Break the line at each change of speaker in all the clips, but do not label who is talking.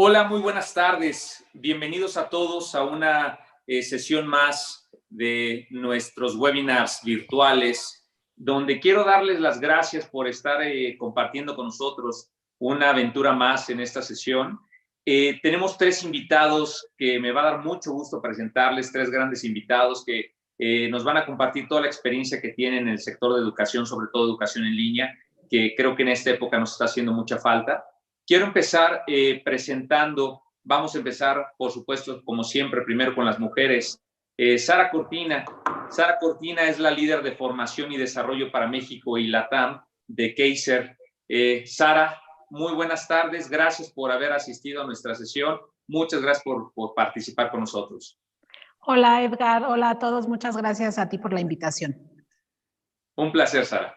Hola, muy buenas tardes. Bienvenidos a todos a una sesión más de nuestros webinars virtuales, donde quiero darles las gracias por estar compartiendo con nosotros una aventura más en esta sesión. Tenemos tres invitados que me va a dar mucho gusto presentarles, tres grandes invitados que nos van a compartir toda la experiencia que tienen en el sector de educación, sobre todo educación en línea, que creo que en esta época nos está haciendo mucha falta. Quiero empezar presentando, vamos a empezar, por supuesto, como siempre, primero con las mujeres. Sara Cortina. Sara Cortina es la líder de formación y desarrollo para México y LATAM de Kaiser. Sara, muy buenas tardes. Gracias por haber asistido a nuestra sesión. Muchas gracias por participar con nosotros.
Hola, Edgar. Hola a todos. Muchas gracias a ti por la invitación.
Un placer, Sara.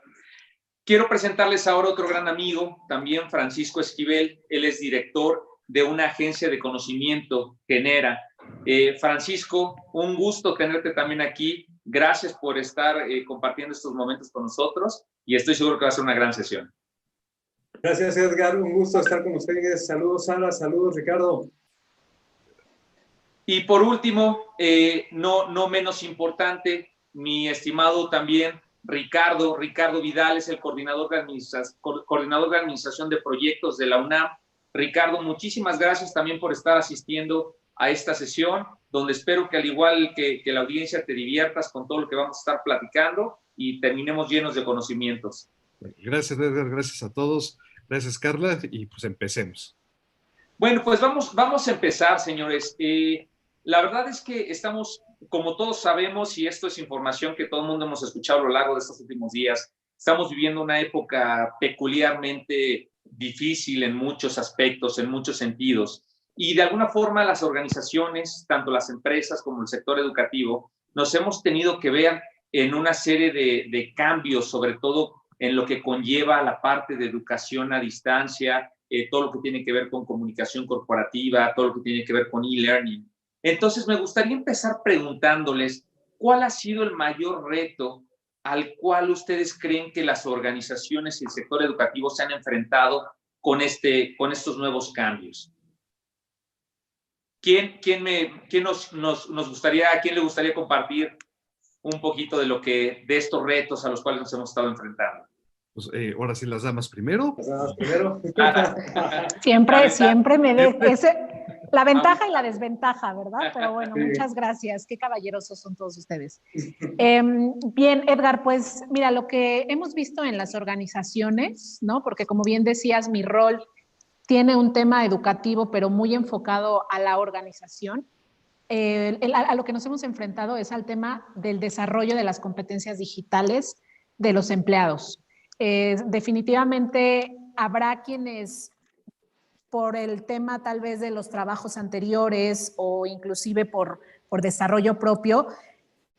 Quiero presentarles ahora otro gran amigo, también Francisco Esquivel. Él es director de una agencia de conocimiento, Genera. Francisco, un gusto tenerte también aquí. Gracias por estar compartiendo estos momentos con nosotros y estoy seguro que va a ser una gran sesión.
Gracias, Edgar. Un gusto estar con ustedes. Saludos, Sara. Saludos, Ricardo.
Y por último, no menos importante, mi estimado también Ricardo Vidal es el coordinador de administración de proyectos de la UNAM. Ricardo, muchísimas gracias también por estar asistiendo a esta sesión, donde espero que al igual que la audiencia te diviertas con todo lo que vamos a estar platicando y terminemos llenos de conocimientos.
Gracias, Edgar, gracias a todos. Gracias, Carla, y pues empecemos.
Bueno, pues vamos a empezar, señores. La verdad es que estamos, como todos sabemos, y esto es información que todo el mundo hemos escuchado a lo largo de estos últimos días, estamos viviendo una época peculiarmente difícil en muchos aspectos, en muchos sentidos. Y de alguna forma las organizaciones, tanto las empresas como el sector educativo, nos hemos tenido que ver en una serie de cambios, sobre todo en lo que conlleva la parte de educación a distancia, todo lo que tiene que ver con comunicación corporativa, todo lo que tiene que ver con e-learning. Entonces, me gustaría empezar preguntándoles cuál ha sido el mayor reto al cual ustedes creen que las organizaciones y el sector educativo se han enfrentado con estos nuevos cambios. ¿Quién le gustaría compartir un poquito de estos retos a los cuales nos hemos estado enfrentando?
Pues, ahora sí, las damas primero.
Las damas primero.
Siempre me la ventaja y la desventaja, ¿verdad? Pero bueno,
Sí.
muchas gracias. Qué caballerosos son todos ustedes. Bien, Edgar, pues mira, lo que hemos visto en las organizaciones, ¿no? Porque como bien decías, mi rol tiene un tema educativo, pero muy enfocado a la organización. A lo que nos hemos enfrentado es al tema del desarrollo de las competencias digitales de los empleados. Definitivamente habrá quienes por el tema tal vez de los trabajos anteriores o inclusive por desarrollo propio,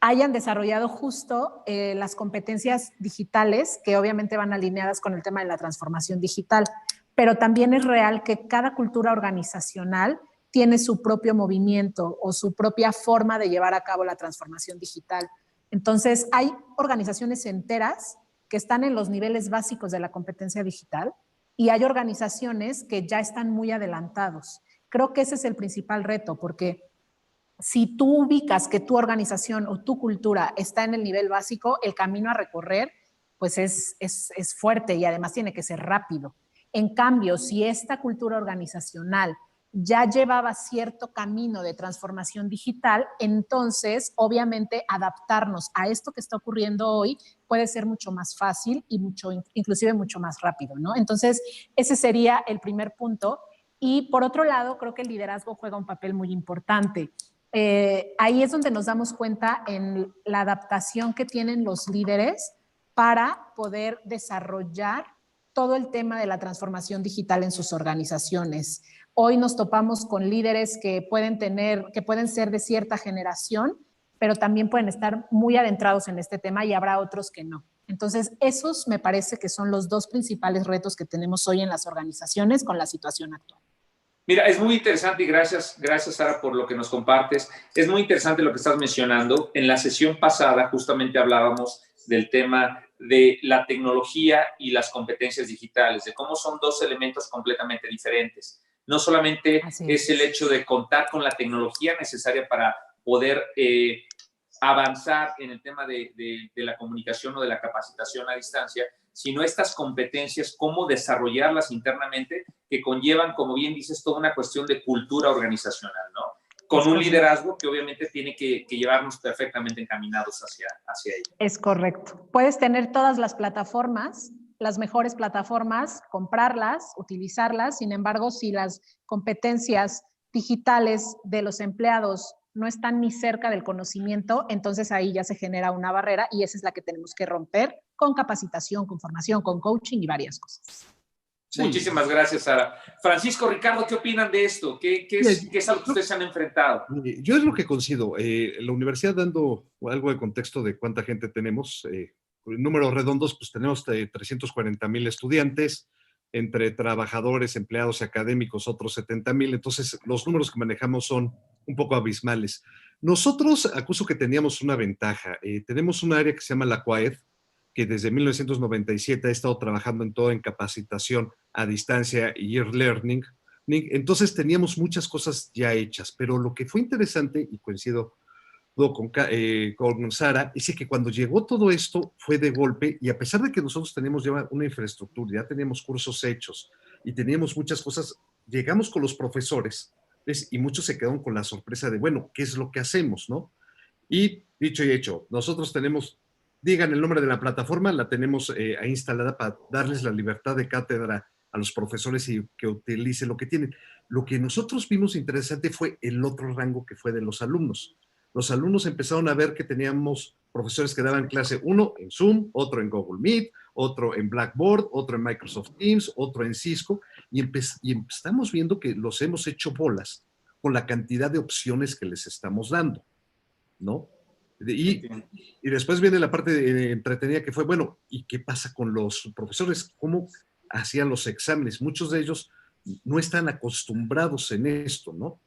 hayan desarrollado justo las competencias digitales que obviamente van alineadas con el tema de la transformación digital. Pero también es real que cada cultura organizacional tiene su propio movimiento o su propia forma de llevar a cabo la transformación digital. Entonces, hay organizaciones enteras que están en los niveles básicos de la competencia digital y hay organizaciones que ya están muy adelantados. Creo que ese es el principal reto, porque si tú ubicas que tu organización o tu cultura está en el nivel básico, el camino a recorrer pues es fuerte y además tiene que ser rápido. En cambio, si esta cultura organizacional ya llevaba cierto camino de transformación digital, entonces obviamente adaptarnos a esto que está ocurriendo hoy puede ser mucho más fácil y inclusive mucho más rápido, ¿no? Entonces, ese sería el primer punto. Y por otro lado, creo que el liderazgo juega un papel muy importante. Ahí es donde nos damos cuenta en la adaptación que tienen los líderes para poder desarrollar todo el tema de la transformación digital en sus organizaciones. Hoy nos topamos con líderes que pueden ser de cierta generación, pero también pueden estar muy adentrados en este tema y habrá otros que no. Entonces, esos me parece que son los dos principales retos que tenemos hoy en las organizaciones con la situación actual.
Mira, es muy interesante y gracias Sara por lo que nos compartes. Es muy interesante lo que estás mencionando. En la sesión pasada justamente hablábamos del tema de la tecnología y las competencias digitales, de cómo son dos elementos completamente diferentes. No solamente es el hecho de contar con la tecnología necesaria para poder avanzar en el tema de la comunicación o de la capacitación a distancia, sino estas competencias, cómo desarrollarlas internamente, que conllevan, como bien dices, toda una cuestión de cultura organizacional, ¿no? Con un liderazgo que obviamente tiene que llevarnos perfectamente encaminados hacia ello.
Es correcto. Puedes tener todas las plataformas, las mejores plataformas, comprarlas, utilizarlas, sin embargo, si las competencias digitales de los empleados no están ni cerca del conocimiento, entonces ahí ya se genera una barrera y esa es la que tenemos que romper con capacitación, con formación, con coaching y varias cosas.
Sí. Muchísimas gracias, Sara. Francisco, Ricardo, ¿qué opinan de esto? ¿Qué es algo que ustedes se han enfrentado?
Yo es lo que coincido. La universidad, dando algo de contexto de cuánta gente tenemos, números redondos, pues tenemos 340,000 estudiantes, entre trabajadores, empleados y académicos, otros 70,000. Entonces, los números que manejamos son un poco abismales. Nosotros, acuso que teníamos una ventaja. Tenemos un área que se llama la CUAED, que desde 1997 ha estado trabajando en capacitación a distancia y e-learning. Entonces teníamos muchas cosas ya hechas, pero lo que fue interesante, y coincido con Sara, es que cuando llegó todo esto fue de golpe, y a pesar de que nosotros teníamos ya una infraestructura, ya teníamos cursos hechos y teníamos muchas cosas, llegamos con los profesores, ¿ves? Y muchos se quedaron con la sorpresa de, bueno, ¿qué es lo que hacemos, no? Y dicho y hecho, nosotros tenemos, digan el nombre de la plataforma, la tenemos ahí instalada para darles la libertad de cátedra a los profesores y que utilicen lo que tienen. Lo que nosotros vimos interesante fue el otro rango que fue de los alumnos. Los alumnos empezaron a ver que teníamos profesores que daban clase, uno en Zoom, otro en Google Meet, otro en Blackboard, otro en Microsoft Teams, otro en Cisco, y estamos viendo que los hemos hecho bolas con la cantidad de opciones que les estamos dando, ¿no? Y después viene la parte entretenida que fue, bueno, ¿y qué pasa con los profesores? ¿Cómo hacían los exámenes? Muchos de ellos no están acostumbrados en esto, ¿no?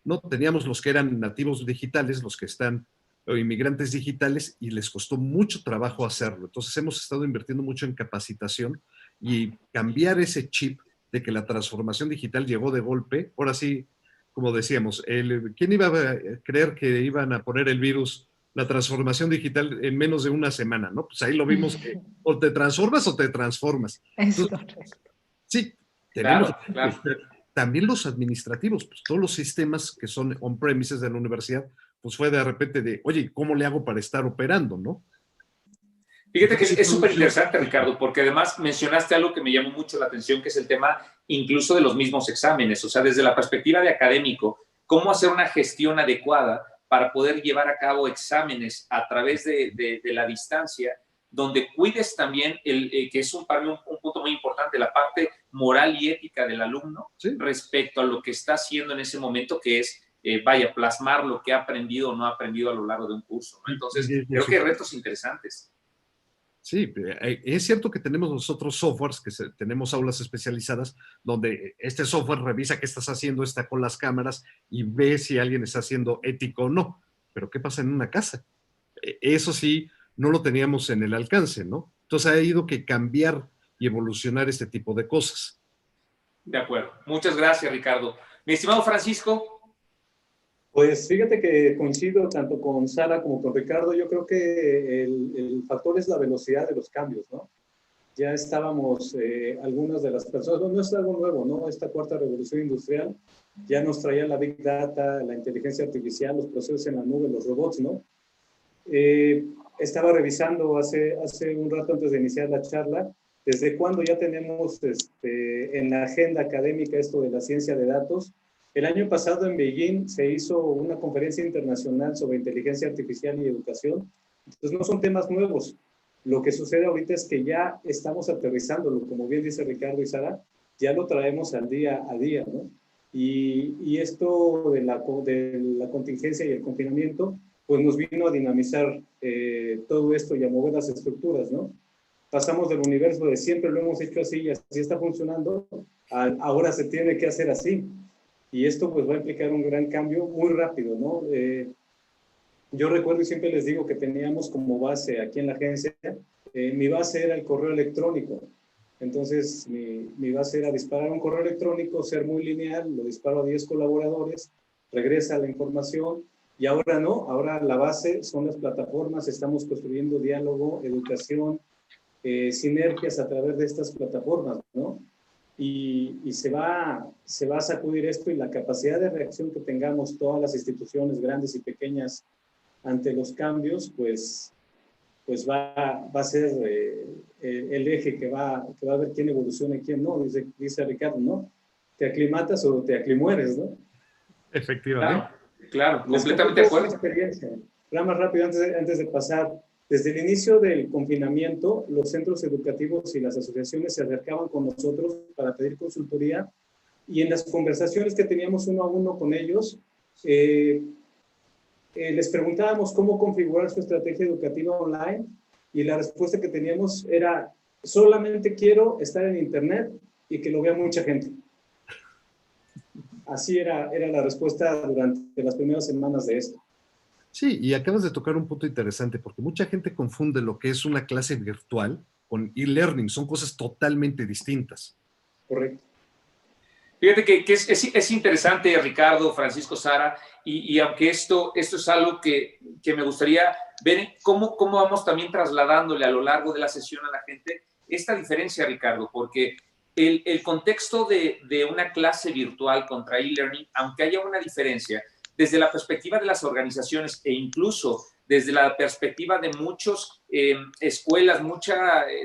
No teníamos los que eran nativos digitales, los que están o inmigrantes digitales, y les costó mucho trabajo hacerlo. Entonces hemos estado invirtiendo mucho en capacitación y cambiar ese chip de que la transformación digital llegó de golpe. Ahora sí, como decíamos, ¿quién iba a creer que iban a poner el virus la transformación digital en menos de una semana, ¿no? Pues ahí lo vimos que o te transformas o te transformas.
Es
Entonces,
correcto.
sí, tenemos,
Claro.
pero también los administrativos, pues todos los sistemas que son on-premises de la universidad, pues fue de repente de, oye, ¿cómo le hago para estar operando, no?
Fíjate que es súper interesante, Ricardo, porque además mencionaste algo que me llamó mucho la atención, que es el tema incluso de los mismos exámenes, o sea, desde la perspectiva de académico, cómo hacer una gestión adecuada para poder llevar a cabo exámenes a través de la distancia, donde cuides también, que es para mí un punto muy importante, la parte moral y ética del alumno, ¿sí?, respecto a lo que está haciendo en ese momento, que es, plasmar lo que ha aprendido o no ha aprendido a lo largo de un curso, ¿no? Entonces, creo que hay retos interesantes.
Sí, es cierto que tenemos nosotros softwares, tenemos aulas especializadas, donde este software revisa qué estás haciendo, está con las cámaras y ve si alguien está haciendo ético o no. Pero ¿qué pasa en una casa? Eso sí, no lo teníamos en el alcance, ¿no? Entonces ha ido que cambiar y evolucionar este tipo de cosas.
De acuerdo. Muchas gracias, Ricardo. Mi estimado Francisco.
Pues fíjate que coincido tanto con Sara como con Ricardo. Yo creo que el factor es la velocidad de los cambios, ¿no? Ya estábamos, algunas de las personas, no es algo nuevo, ¿no? Esta cuarta revolución industrial ya nos traía la Big Data, la inteligencia artificial, los procesos en la nube, los robots, ¿no? Estaba revisando hace un rato antes de iniciar la charla, desde cuándo ya tenemos en la agenda académica esto de la ciencia de datos. El año pasado en Beijing se hizo una conferencia internacional sobre inteligencia artificial y educación. Entonces no son temas nuevos. Lo que sucede ahorita es que ya estamos aterrizándolo, como bien dice Ricardo y Sara, ya lo traemos al día a día, ¿no? Y esto de la contingencia y el confinamiento, pues nos vino a dinamizar todo esto y a mover las estructuras, ¿no? Pasamos del universo de siempre lo hemos hecho así y así está funcionando, ahora se tiene que hacer así. Y esto pues va a implicar un gran cambio muy rápido, ¿no? Yo recuerdo y siempre les digo que teníamos como base aquí en la agencia, mi base era el correo electrónico. Entonces mi base era disparar un correo electrónico, ser muy lineal, lo disparo a 10 colaboradores, regresa la información y ahora no, ahora la base son las plataformas, estamos construyendo diálogo, educación, sinergias a través de estas plataformas, ¿no? Y se va a sacudir esto y la capacidad de reacción que tengamos todas las instituciones grandes y pequeñas ante los cambios, pues va a ser el eje que va a ver quién evoluciona y quién no, dice Ricardo, ¿no? Te aclimatas o te aclimueres, ¿no?
Efectivamente.
Claro, completamente de acuerdo.
Experiencia. Nada más rápido, antes de pasar. Desde el inicio del confinamiento, los centros educativos y las asociaciones se acercaban con nosotros para pedir consultoría y en las conversaciones que teníamos uno a uno con ellos, les preguntábamos cómo configurar su estrategia educativa online y la respuesta que teníamos era: solamente quiero estar en internet y que lo vea mucha gente. Así era la respuesta durante las primeras semanas de esto.
Sí, y acabas de tocar un punto interesante porque mucha gente confunde lo que es una clase virtual con e-learning. Son cosas totalmente distintas.
Correcto.
Fíjate que es interesante, Ricardo, Francisco, Sara, y aunque esto es algo que me gustaría ver cómo vamos también trasladándole a lo largo de la sesión a la gente esta diferencia, Ricardo, porque el contexto de una clase virtual contra e-learning, aunque haya una diferencia, desde la perspectiva de las organizaciones e incluso desde la perspectiva de muchas escuelas,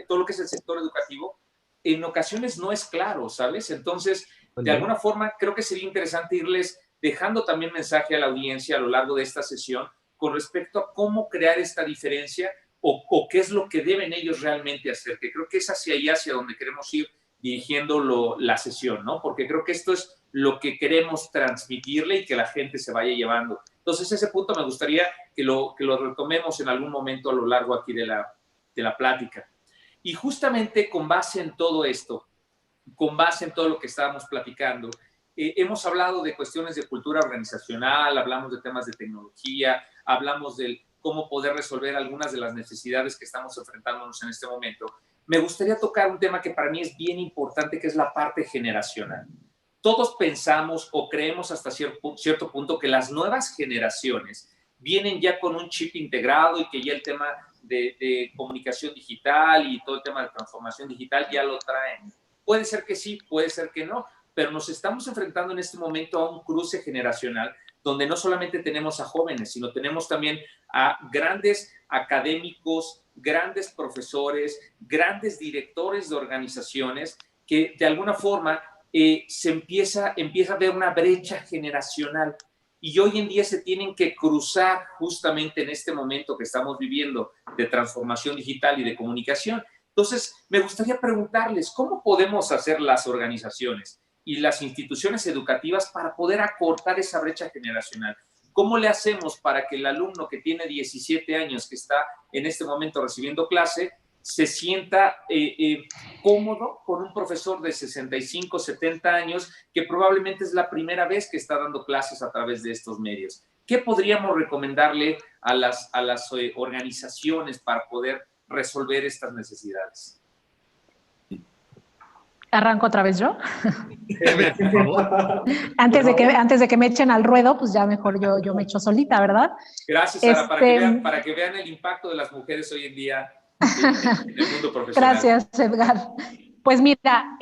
todo lo que es el sector educativo, en ocasiones no es claro, ¿sabes? Entonces, de alguna forma, creo que sería interesante irles dejando también mensaje a la audiencia a lo largo de esta sesión con respecto a cómo crear esta diferencia o qué es lo que deben ellos realmente hacer, que creo que es hacia allá, hacia donde queremos ir dirigiendo la sesión, ¿no? Porque creo que esto es lo que queremos transmitirle y que la gente se vaya llevando. Entonces, ese punto me gustaría que lo retomemos en algún momento a lo largo aquí de la plática. Y justamente con base en todo esto, con base en todo lo que estábamos platicando, hemos hablado de cuestiones de cultura organizacional, hablamos de temas de tecnología, hablamos de cómo poder resolver algunas de las necesidades que estamos enfrentándonos en este momento. Me gustaría tocar un tema que para mí es bien importante, que es la parte generacional. Todos pensamos o creemos hasta cierto punto que las nuevas generaciones vienen ya con un chip integrado y que ya el tema de comunicación digital y todo el tema de transformación digital ya lo traen. Puede ser que sí, puede ser que no, pero nos estamos enfrentando en este momento a un cruce generacional donde no solamente tenemos a jóvenes, sino tenemos también a grandes académicos, grandes profesores, grandes directores de organizaciones que de alguna forma se empieza a ver una brecha generacional y hoy en día se tienen que cruzar justamente en este momento que estamos viviendo de transformación digital y de comunicación. Entonces, me gustaría preguntarles, ¿cómo podemos hacer las organizaciones y las instituciones educativas para poder acortar esa brecha generacional? ¿Cómo le hacemos para que el alumno que tiene 17 años, que está en este momento recibiendo clase, se sienta cómodo con un profesor de 65, 70 años que probablemente es la primera vez que está dando clases a través de estos medios? ¿Qué podríamos recomendarle a las organizaciones para poder resolver estas necesidades?
¿Arranco otra vez yo? Antes de que me echen al ruedo, pues ya mejor yo me echo solita, ¿verdad?
Gracias, Sara, para que vean el impacto de las mujeres hoy en día en el mundo profesional.
Gracias, Edgar. Pues mira,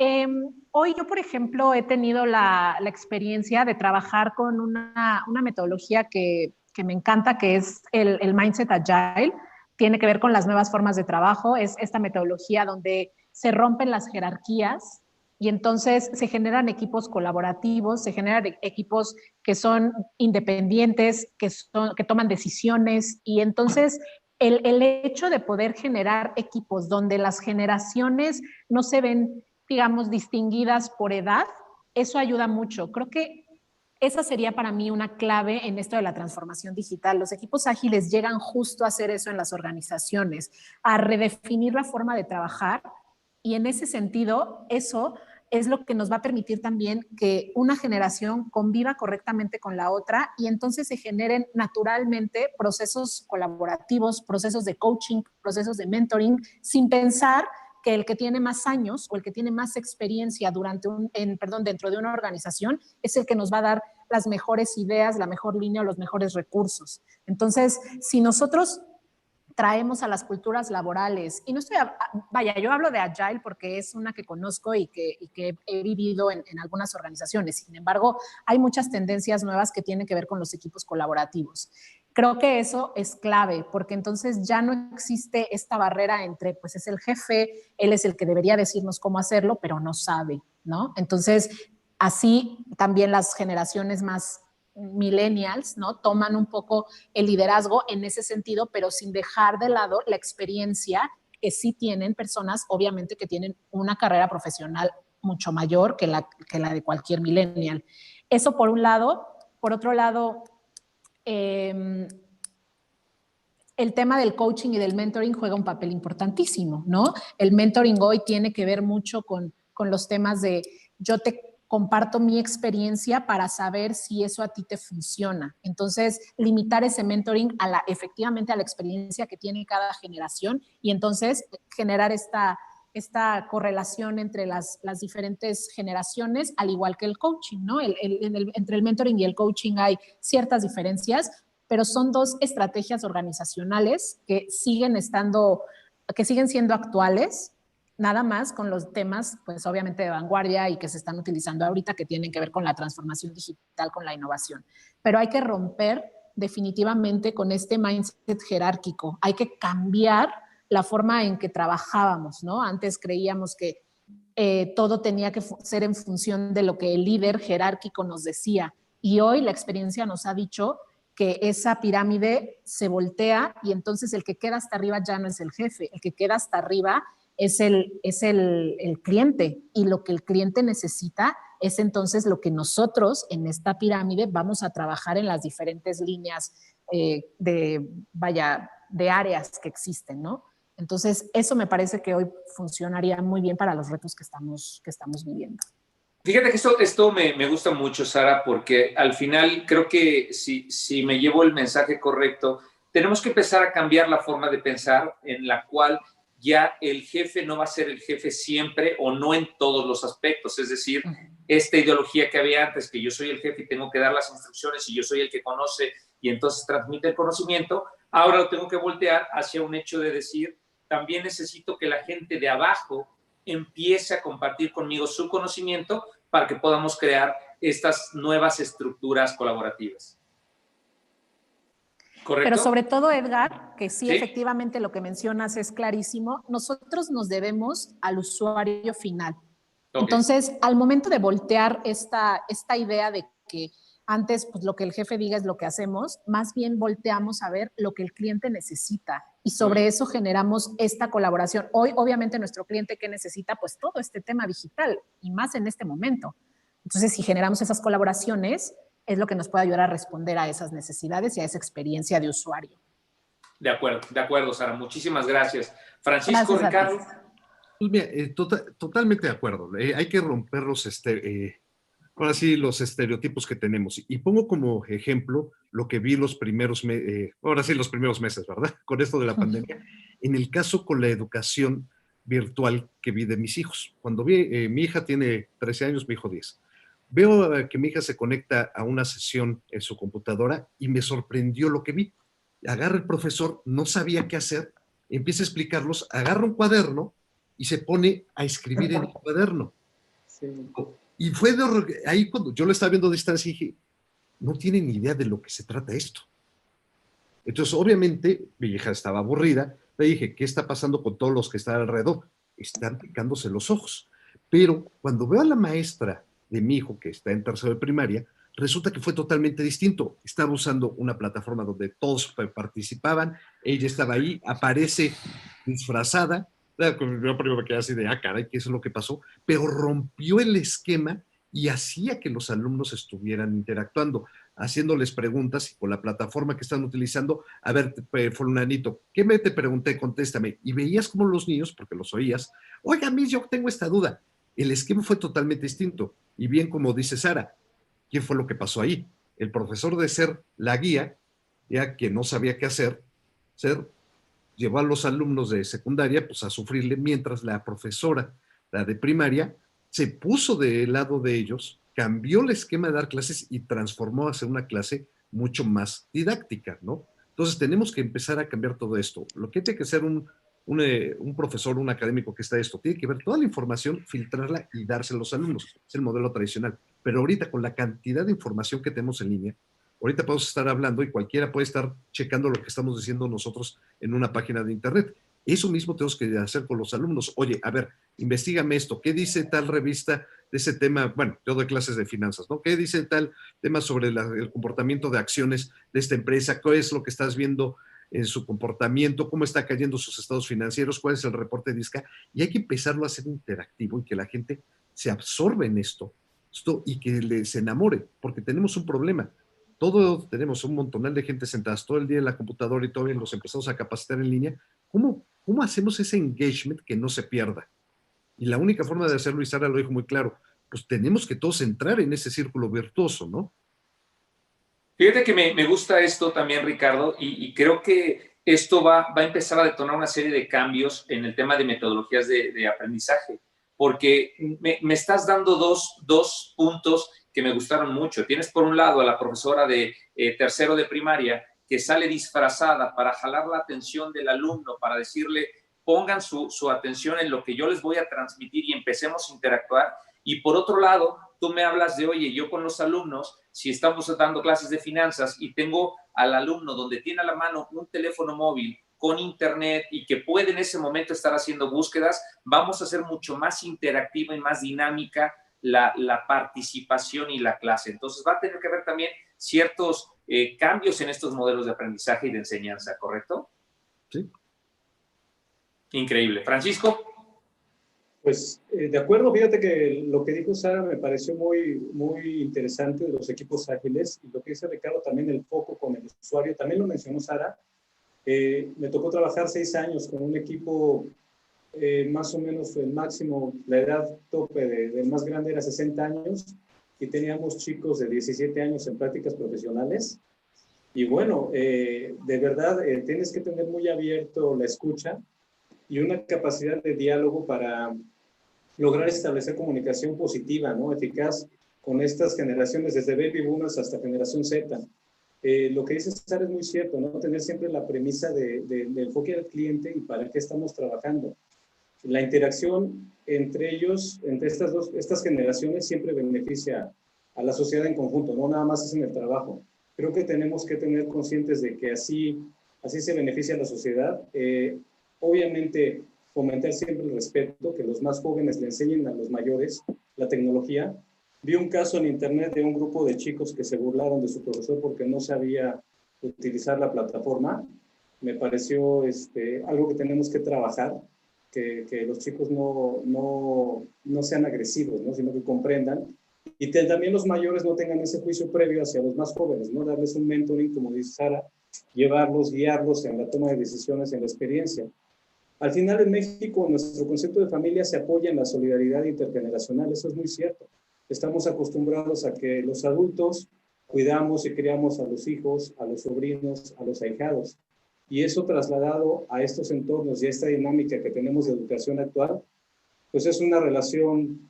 hoy yo, por ejemplo, he tenido la experiencia de trabajar con una metodología que me encanta, que es el Mindset Agile. Tiene que ver con las nuevas formas de trabajo. Es esta metodología donde se rompen las jerarquías y entonces se generan equipos colaborativos, se generan equipos que son independientes, que toman decisiones y entonces el hecho de poder generar equipos donde las generaciones no se ven, digamos, distinguidas por edad, eso ayuda mucho. Creo que esa sería para mí una clave en esto de la transformación digital. Los equipos ágiles llegan justo a hacer eso en las organizaciones, a redefinir la forma de trabajar y en ese sentido, eso es lo que nos va a permitir también que una generación conviva correctamente con la otra y entonces se generen naturalmente procesos colaborativos, procesos de coaching, procesos de mentoring, sin pensar que el que tiene más años o el que tiene más experiencia dentro de una organización es el que nos va a dar las mejores ideas, la mejor línea o los mejores recursos. Entonces, si nosotros traemos a las culturas laborales, y no estoy, yo hablo de Agile porque es una que conozco y que he vivido en algunas organizaciones, sin embargo, hay muchas tendencias nuevas que tienen que ver con los equipos colaborativos. Creo que eso es clave, porque entonces ya no existe esta barrera entre, pues es el jefe, él es el que debería decirnos cómo hacerlo, pero no sabe, ¿no? Entonces, así también las generaciones más millennials, ¿no? Toman un poco el liderazgo en ese sentido, pero sin dejar de lado la experiencia que sí tienen personas, obviamente, que tienen una carrera profesional mucho mayor que la de cualquier millennial. Eso por un lado. Por otro lado, el tema del coaching y del mentoring juega un papel importantísimo, ¿no? El mentoring hoy tiene que ver mucho con los temas de yo te comparto mi experiencia para saber si eso a ti te funciona. Entonces, limitar ese mentoring efectivamente a la experiencia que tiene cada generación y entonces generar esta correlación entre las diferentes generaciones, al igual que el coaching, ¿no? Entre el mentoring y el coaching hay ciertas diferencias, pero son dos estrategias organizacionales que siguen siendo actuales, nada más con los temas, pues obviamente de vanguardia y que se están utilizando ahorita, que tienen que ver con la transformación digital, con la innovación. Pero hay que romper definitivamente con este mindset jerárquico. Hay que cambiar la forma en que trabajábamos, ¿no? Antes creíamos que todo tenía que ser en función de lo que el líder jerárquico nos decía. Y hoy la experiencia nos ha dicho que esa pirámide se voltea y entonces el que queda hasta arriba ya no es el jefe, el que queda hasta arriba es el cliente y lo que el cliente necesita es entonces lo que nosotros en esta pirámide vamos a trabajar en las diferentes líneas de áreas que existen, ¿no? Entonces, eso me parece que hoy funcionaría muy bien para los retos que estamos viviendo.
Fíjate que esto me gusta mucho, Sara, porque al final creo que si me llevo el mensaje correcto, tenemos que empezar a cambiar la forma de pensar en la cual ya el jefe no va a ser el jefe siempre o no en todos los aspectos. Es decir, esta ideología que había antes, que yo soy el jefe y tengo que dar las instrucciones y yo soy el que conoce y entonces transmite el conocimiento. Ahora lo tengo que voltear hacia un hecho de decir, también necesito que la gente de abajo empiece a compartir conmigo su conocimiento para que podamos crear estas nuevas estructuras colaborativas. ¿Correcto?
Pero sobre todo, Edgar, que sí,
¿Sí?
efectivamente lo que mencionas es clarísimo, nosotros nos debemos al usuario final.
Okay.
Entonces, al momento de voltear esta idea de que antes pues, lo que el jefe diga es lo que hacemos, más bien volteamos a ver lo que el cliente necesita y sobre eso generamos esta colaboración. Hoy, obviamente, nuestro cliente, ¿qué necesita? Pues todo este tema digital y más en este momento. Entonces, si generamos esas colaboraciones, es lo que nos puede ayudar a responder a esas necesidades y a esa experiencia de usuario.
De acuerdo, Sara. Muchísimas gracias. Francisco,
Gracias,
Ricardo.
Pues mira, totalmente de acuerdo. Hay que romper ahora sí, los estereotipos que tenemos. Y pongo como ejemplo lo que vi los primeros meses, ¿verdad? Con esto de la pandemia. En el caso con la educación virtual que vi de mis hijos. Cuando vi, mi hija tiene 13 años, mi hijo 10. Veo que mi hija se conecta a una sesión en su computadora y me sorprendió lo que vi. Agarra el profesor, no sabía qué hacer, empieza a explicarlos, agarra un cuaderno y se pone a escribir en el cuaderno.
Sí.
Y fue ahí cuando yo lo estaba viendo a distancia y dije, no tiene ni idea de lo que se trata esto. Entonces, obviamente, mi hija estaba aburrida, le dije, ¿qué está pasando con todos los que están alrededor? Están picándose los ojos. Pero cuando veo a la maestra de mi hijo, que está en tercero de primaria, resulta que fue totalmente distinto. Estaba usando una plataforma donde todos participaban, ella estaba ahí, aparece disfrazada. Yo primero me quedé así de, caray, ¿qué es lo que pasó? Pero rompió el esquema y hacía que los alumnos estuvieran interactuando, haciéndoles preguntas y con la plataforma que están utilizando, a ver, fulanito, ¿qué te pregunté? Contéstame. Y veías como los niños, porque los oías, oiga, Miss, yo tengo esta duda. El esquema fue totalmente distinto. Y bien como dice Sara, ¿qué fue lo que pasó ahí? El profesor de ser la guía, ya que no sabía qué hacer, llevó a los alumnos de secundaria pues, a sufrirle, mientras la profesora, la de primaria, se puso del lado de ellos, cambió el esquema de dar clases y transformó a ser una clase mucho más didáctica, ¿no? Entonces tenemos que empezar a cambiar todo esto. Lo que tiene que ser un profesor, un académico que está esto, tiene que ver toda la información, filtrarla y dársela a los alumnos. Es el modelo tradicional. Pero ahorita con la cantidad de información que tenemos en línea, ahorita podemos estar hablando y cualquiera puede estar checando lo que estamos diciendo nosotros en una página de internet. Eso mismo tenemos que hacer con los alumnos. Oye, a ver, investígame esto. ¿Qué dice tal revista de ese tema? Bueno, yo doy clases de finanzas, ¿no? ¿Qué dice tal tema sobre el comportamiento de acciones de esta empresa? ¿Qué es lo que estás viendo en su comportamiento? ¿Cómo está cayendo sus estados financieros? ¿Cuál es el reporte de ISCA? Y hay que empezarlo a hacer interactivo y que la gente se absorbe en esto y que se enamore, porque tenemos un problema. Todos tenemos un montonal de gente sentadas todo el día en la computadora y todavía los empezamos a capacitar en línea. ¿Cómo hacemos ese engagement que no se pierda? Y la única forma de hacerlo, y Sara lo dijo muy claro, pues tenemos que todos entrar en ese círculo virtuoso, ¿no?
Fíjate que me gusta esto también, Ricardo, y creo que esto va a empezar a detonar una serie de cambios en el tema de metodologías de aprendizaje, porque me estás dando dos puntos que me gustaron mucho. Tienes por un lado a la profesora de tercero de primaria que sale disfrazada para jalar la atención del alumno, para decirle, pongan su atención en lo que yo les voy a transmitir y empecemos a interactuar. Y por otro lado, tú me hablas de, oye, yo con los alumnos, si estamos dando clases de finanzas y tengo al alumno donde tiene a la mano un teléfono móvil con internet y que puede en ese momento estar haciendo búsquedas, vamos a hacer mucho más interactiva y más dinámica la participación y la clase. Entonces va a tener que haber también ciertos cambios en estos modelos de aprendizaje y de enseñanza, ¿correcto?
Sí.
Increíble. Francisco.
Pues de acuerdo, fíjate que lo que dijo Sara me pareció muy, muy interesante de los equipos ágiles y lo que dice Ricardo también, el foco con el usuario, también lo mencionó Sara. Me tocó trabajar 6 años con un equipo más o menos el máximo, la edad tope del más grande era 60 años y teníamos chicos de 17 años en prácticas profesionales. Y bueno, de verdad tienes que tener muy abierto la escucha y una capacidad de diálogo para lograr establecer comunicación positiva, ¿no? Eficaz con estas generaciones, desde baby boomers hasta generación Z. lo que dice César es muy cierto, ¿no? Tener siempre la premisa de enfoque al cliente y para qué estamos trabajando. La interacción entre ellos, entre estas generaciones, siempre beneficia a la sociedad en conjunto, no nada más es en el trabajo. Creo que tenemos que tener conscientes de que así se beneficia a la sociedad. Obviamente, fomentar siempre el respeto, que los más jóvenes le enseñen a los mayores la tecnología. Vi un caso en internet de un grupo de chicos que se burlaron de su profesor porque no sabía utilizar la plataforma. Me pareció algo que tenemos que trabajar, que los chicos no sean agresivos, ¿no? Sino que comprendan. Y también los mayores no tengan ese juicio previo hacia los más jóvenes, ¿no? Darles un mentoring, como dice Sara, llevarlos, guiarlos en la toma de decisiones, en la experiencia. Al final, en México, nuestro concepto de familia se apoya en la solidaridad intergeneracional, eso es muy cierto. Estamos acostumbrados a que los adultos cuidamos y criamos a los hijos, a los sobrinos, a los ahijados. Y eso trasladado a estos entornos y a esta dinámica que tenemos de educación actual, pues es una relación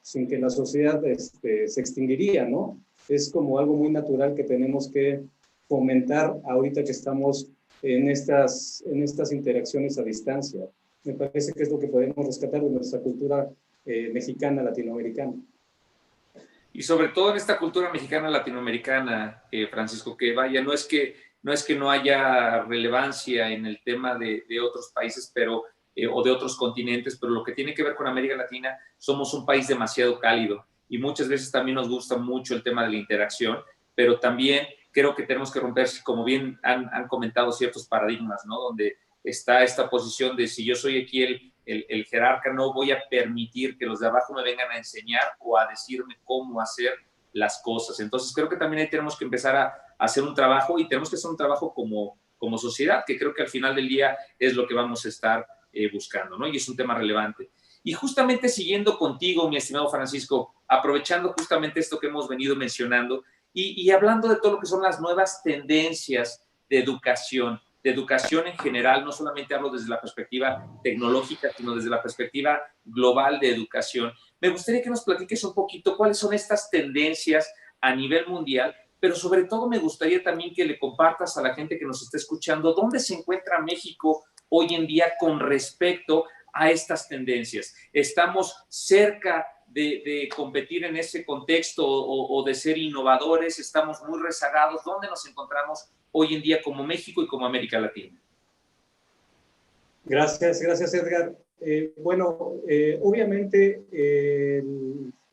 sin que la sociedad se extinguiría, ¿no? Es como algo muy natural que tenemos que fomentar ahorita que estamos en estas interacciones a distancia. Me parece que es lo que podemos rescatar de nuestra cultura mexicana, latinoamericana.
Y sobre todo en esta cultura mexicana latinoamericana, Francisco, que vaya, no es que no haya relevancia en el tema de otros países, pero o de otros continentes, pero lo que tiene que ver con América Latina, somos un país demasiado cálido y muchas veces también nos gusta mucho el tema de la interacción, pero también creo que tenemos que romper, como bien han comentado, ciertos paradigmas, ¿no? Donde está esta posición de si yo soy aquí el jerarca, no voy a permitir que los de abajo me vengan a enseñar o a decirme cómo hacer las cosas. Entonces creo que también ahí tenemos que empezar a hacer un trabajo y tenemos que hacer un trabajo como sociedad, que creo que al final del día es lo que vamos a estar buscando, ¿no? Y es un tema relevante. Y justamente siguiendo contigo, mi estimado Francisco, aprovechando justamente esto que hemos venido mencionando y hablando de todo lo que son las nuevas tendencias de educación en general, no solamente hablo desde la perspectiva tecnológica, sino desde la perspectiva global de educación. Me gustaría que nos platiques un poquito cuáles son estas tendencias a nivel mundial, pero sobre todo me gustaría también que le compartas a la gente que nos está escuchando dónde se encuentra México hoy en día con respecto a estas tendencias. ¿Estamos cerca de competir en ese contexto o de ser innovadores? ¿Estamos muy rezagados? ¿Dónde nos encontramos hoy en día como México y como América Latina?
Gracias Edgar. Obviamente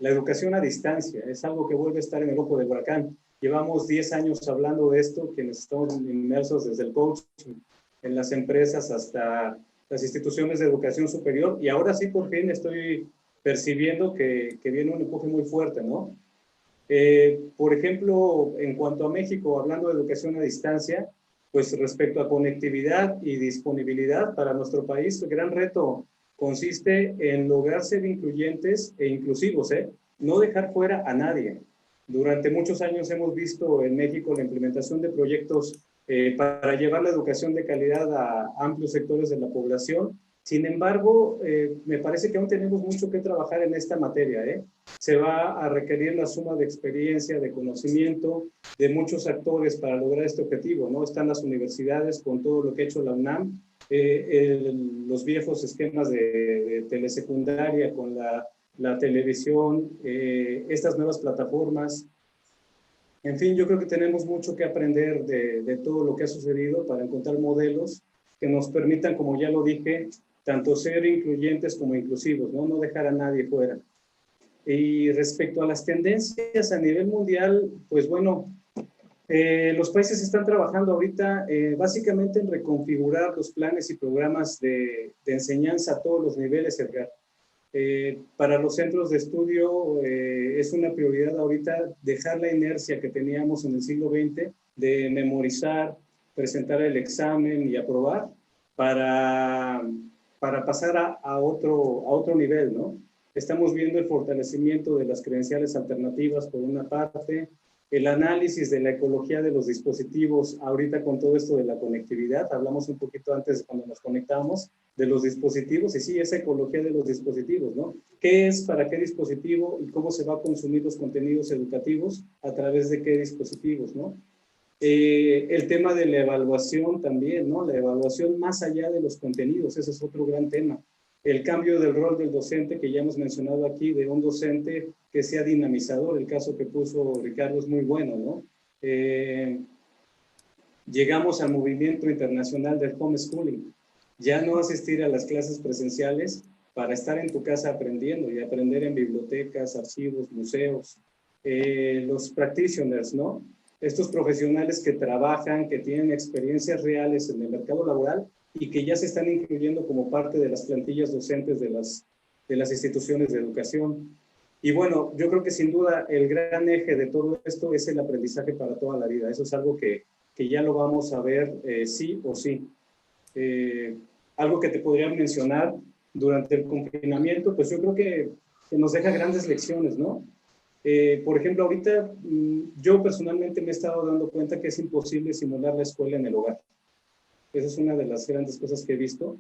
la educación a distancia es algo que vuelve a estar en el ojo del huracán. Llevamos 10 años hablando de esto, quienes estamos inmersos desde el coaching, en las empresas hasta las instituciones de educación superior, y ahora sí por fin estoy percibiendo que viene un empuje muy fuerte, ¿no? Por ejemplo, en cuanto a México, hablando de educación a distancia, pues respecto a conectividad y disponibilidad para nuestro país, el gran reto consiste en lograr ser incluyentes e inclusivos, no dejar fuera a nadie. Durante muchos años hemos visto en México la implementación de proyectos para llevar la educación de calidad a amplios sectores de la población. Sin embargo, me parece que aún tenemos mucho que trabajar en esta materia. Se va a requerir la suma de experiencia, de conocimiento de muchos actores para lograr este objetivo, ¿no? Están las universidades con todo lo que ha hecho la UNAM, los viejos esquemas de telesecundaria con la televisión, estas nuevas plataformas. En fin, yo creo que tenemos mucho que aprender de todo lo que ha sucedido para encontrar modelos que nos permitan, como ya lo dije, tanto ser incluyentes como inclusivos, no dejar a nadie fuera. Y respecto a las tendencias a nivel mundial, pues bueno, los países están trabajando ahorita básicamente en reconfigurar los planes y programas de enseñanza a todos los niveles, Edgar. Para los centros de estudio es una prioridad ahorita dejar la inercia que teníamos en el siglo XX de memorizar, presentar el examen y aprobar para pasar a otro nivel, ¿no? Estamos viendo el fortalecimiento de las credenciales alternativas por una parte, el análisis de la ecología de los dispositivos, ahorita con todo esto de la conectividad, hablamos un poquito antes cuando nos conectamos de los dispositivos, y sí, esa ecología de los dispositivos, ¿no? ¿Qué es para qué dispositivo y cómo se va a consumir los contenidos educativos a través de qué dispositivos, ¿no? El tema de la evaluación también, ¿no? La evaluación más allá de los contenidos, ese es otro gran tema. El cambio del rol del docente, que ya hemos mencionado aquí, de un docente que sea dinamizador, el caso que puso Ricardo es muy bueno, ¿no? Llegamos al movimiento internacional del homeschooling. Ya no asistir a las clases presenciales para estar en tu casa aprendiendo y aprender en bibliotecas, archivos, museos. Los practitioners, ¿no? Estos profesionales que trabajan, que tienen experiencias reales en el mercado laboral y que ya se están incluyendo como parte de las plantillas docentes de las instituciones de educación. Y bueno, yo creo que sin duda el gran eje de todo esto es el aprendizaje para toda la vida. Eso es algo que ya lo vamos a ver sí o sí. Algo que te podría mencionar durante el confinamiento, pues yo creo que nos deja grandes lecciones, ¿no? Por ejemplo, ahorita yo personalmente me he estado dando cuenta que es imposible simular la escuela en el hogar. Esa es una de las grandes cosas que he visto.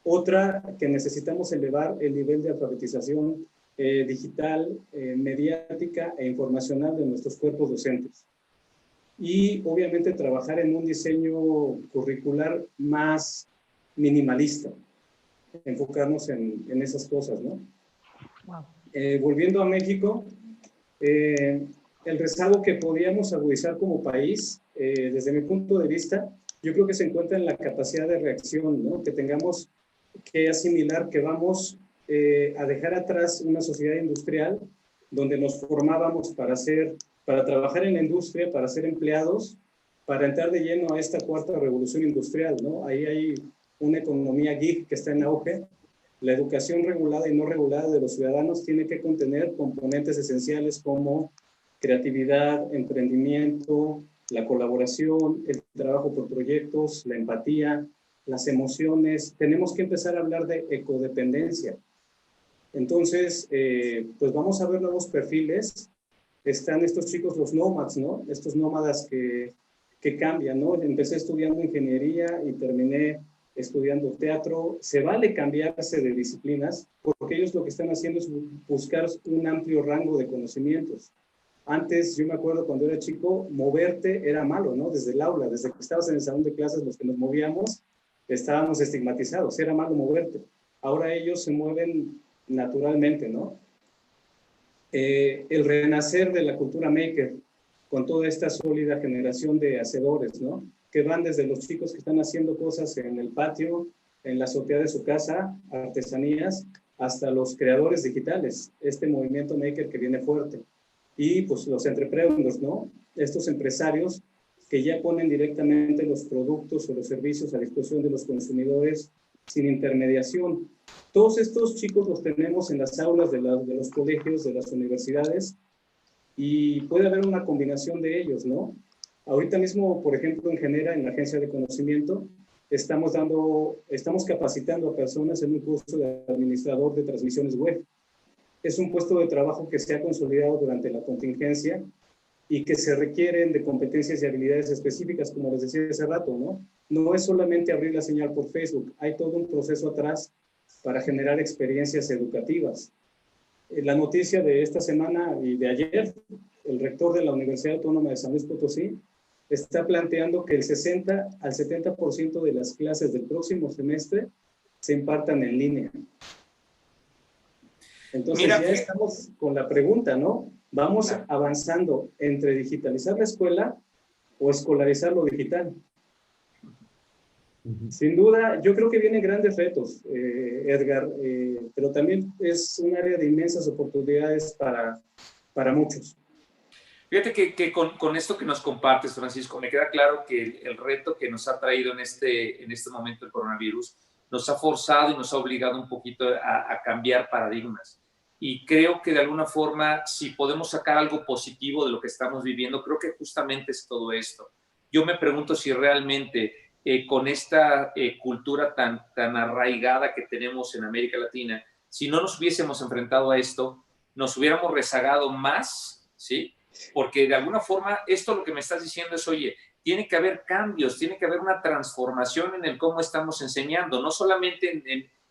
Otra, que necesitamos elevar el nivel de alfabetización digital, mediática e informacional de nuestros cuerpos docentes. Y obviamente trabajar en un diseño curricular más minimalista, enfocarnos en esas cosas, ¿no?
Wow.
Volviendo a México, el rezago que podíamos agudizar como país, desde mi punto de vista, yo creo que se encuentra en la capacidad de reacción, ¿no? Que tengamos que asimilar que vamos a dejar atrás una sociedad industrial donde nos formábamos para trabajar en la industria, para ser empleados, para entrar de lleno a esta cuarta revolución industrial, ¿no? Ahí hay una economía gig que está en auge. La educación regulada y no regulada de los ciudadanos tiene que contener componentes esenciales como creatividad, emprendimiento, la colaboración, el trabajo por proyectos, la empatía, las emociones. Tenemos que empezar a hablar de ecodependencia. Entonces, pues vamos a ver nuevos perfiles. Están estos chicos, los nómadas, ¿no? Estos nómadas que cambian, ¿no? Empecé estudiando ingeniería y terminé estudiando teatro. Se vale cambiarse de disciplinas porque ellos lo que están haciendo es buscar un amplio rango de conocimientos. Antes, yo me acuerdo cuando era chico, moverte era malo, ¿no? Desde el aula, desde que estabas en el salón de clases, los que nos movíamos, estábamos estigmatizados, era malo moverte. Ahora ellos se mueven naturalmente, ¿no? El renacer de la cultura maker, con toda esta sólida generación de hacedores, ¿no? Que van desde los chicos que están haciendo cosas en el patio, en la azotea de su casa, artesanías, hasta los creadores digitales, este movimiento maker que viene fuerte. Y pues los entrepreneurs, ¿no? Estos empresarios que ya ponen directamente los productos o los servicios a disposición de los consumidores sin intermediación. Todos estos chicos los tenemos en las aulas de los colegios, de las universidades, y puede haber una combinación de ellos, ¿no? Ahorita mismo, por ejemplo, en Genera, en la Agencia de Conocimiento, estamos capacitando a personas en un curso de administrador de transmisiones web. Es un puesto de trabajo que se ha consolidado durante la contingencia y que se requieren de competencias y habilidades específicas, como les decía hace rato, ¿no? No es solamente abrir la señal por Facebook, hay todo un proceso atrás para generar experiencias educativas. La noticia de esta semana y de ayer, el rector de la Universidad Autónoma de San Luis Potosí está planteando que el 60 al 70% de las clases del próximo semestre se impartan en línea. Entonces ya estamos con la pregunta, ¿no? Vamos avanzando entre digitalizar la escuela o escolarizar lo digital. Sin duda, yo creo que vienen grandes retos, Edgar, pero también es un área de inmensas oportunidades para muchos.
Fíjate que con esto que nos compartes, Francisco, me queda claro que el reto que nos ha traído en este momento el coronavirus nos ha forzado y nos ha obligado un poquito a cambiar paradigmas. Y creo que de alguna forma, si podemos sacar algo positivo de lo que estamos viviendo, creo que justamente es todo esto. Yo me pregunto si realmente con esta cultura tan arraigada que tenemos en América Latina, si no nos hubiésemos enfrentado a esto, nos hubiéramos rezagado más, ¿sí? Porque de alguna forma esto lo que me estás diciendo es, oye, tiene que haber cambios, tiene que haber una transformación en el cómo estamos enseñando, no solamente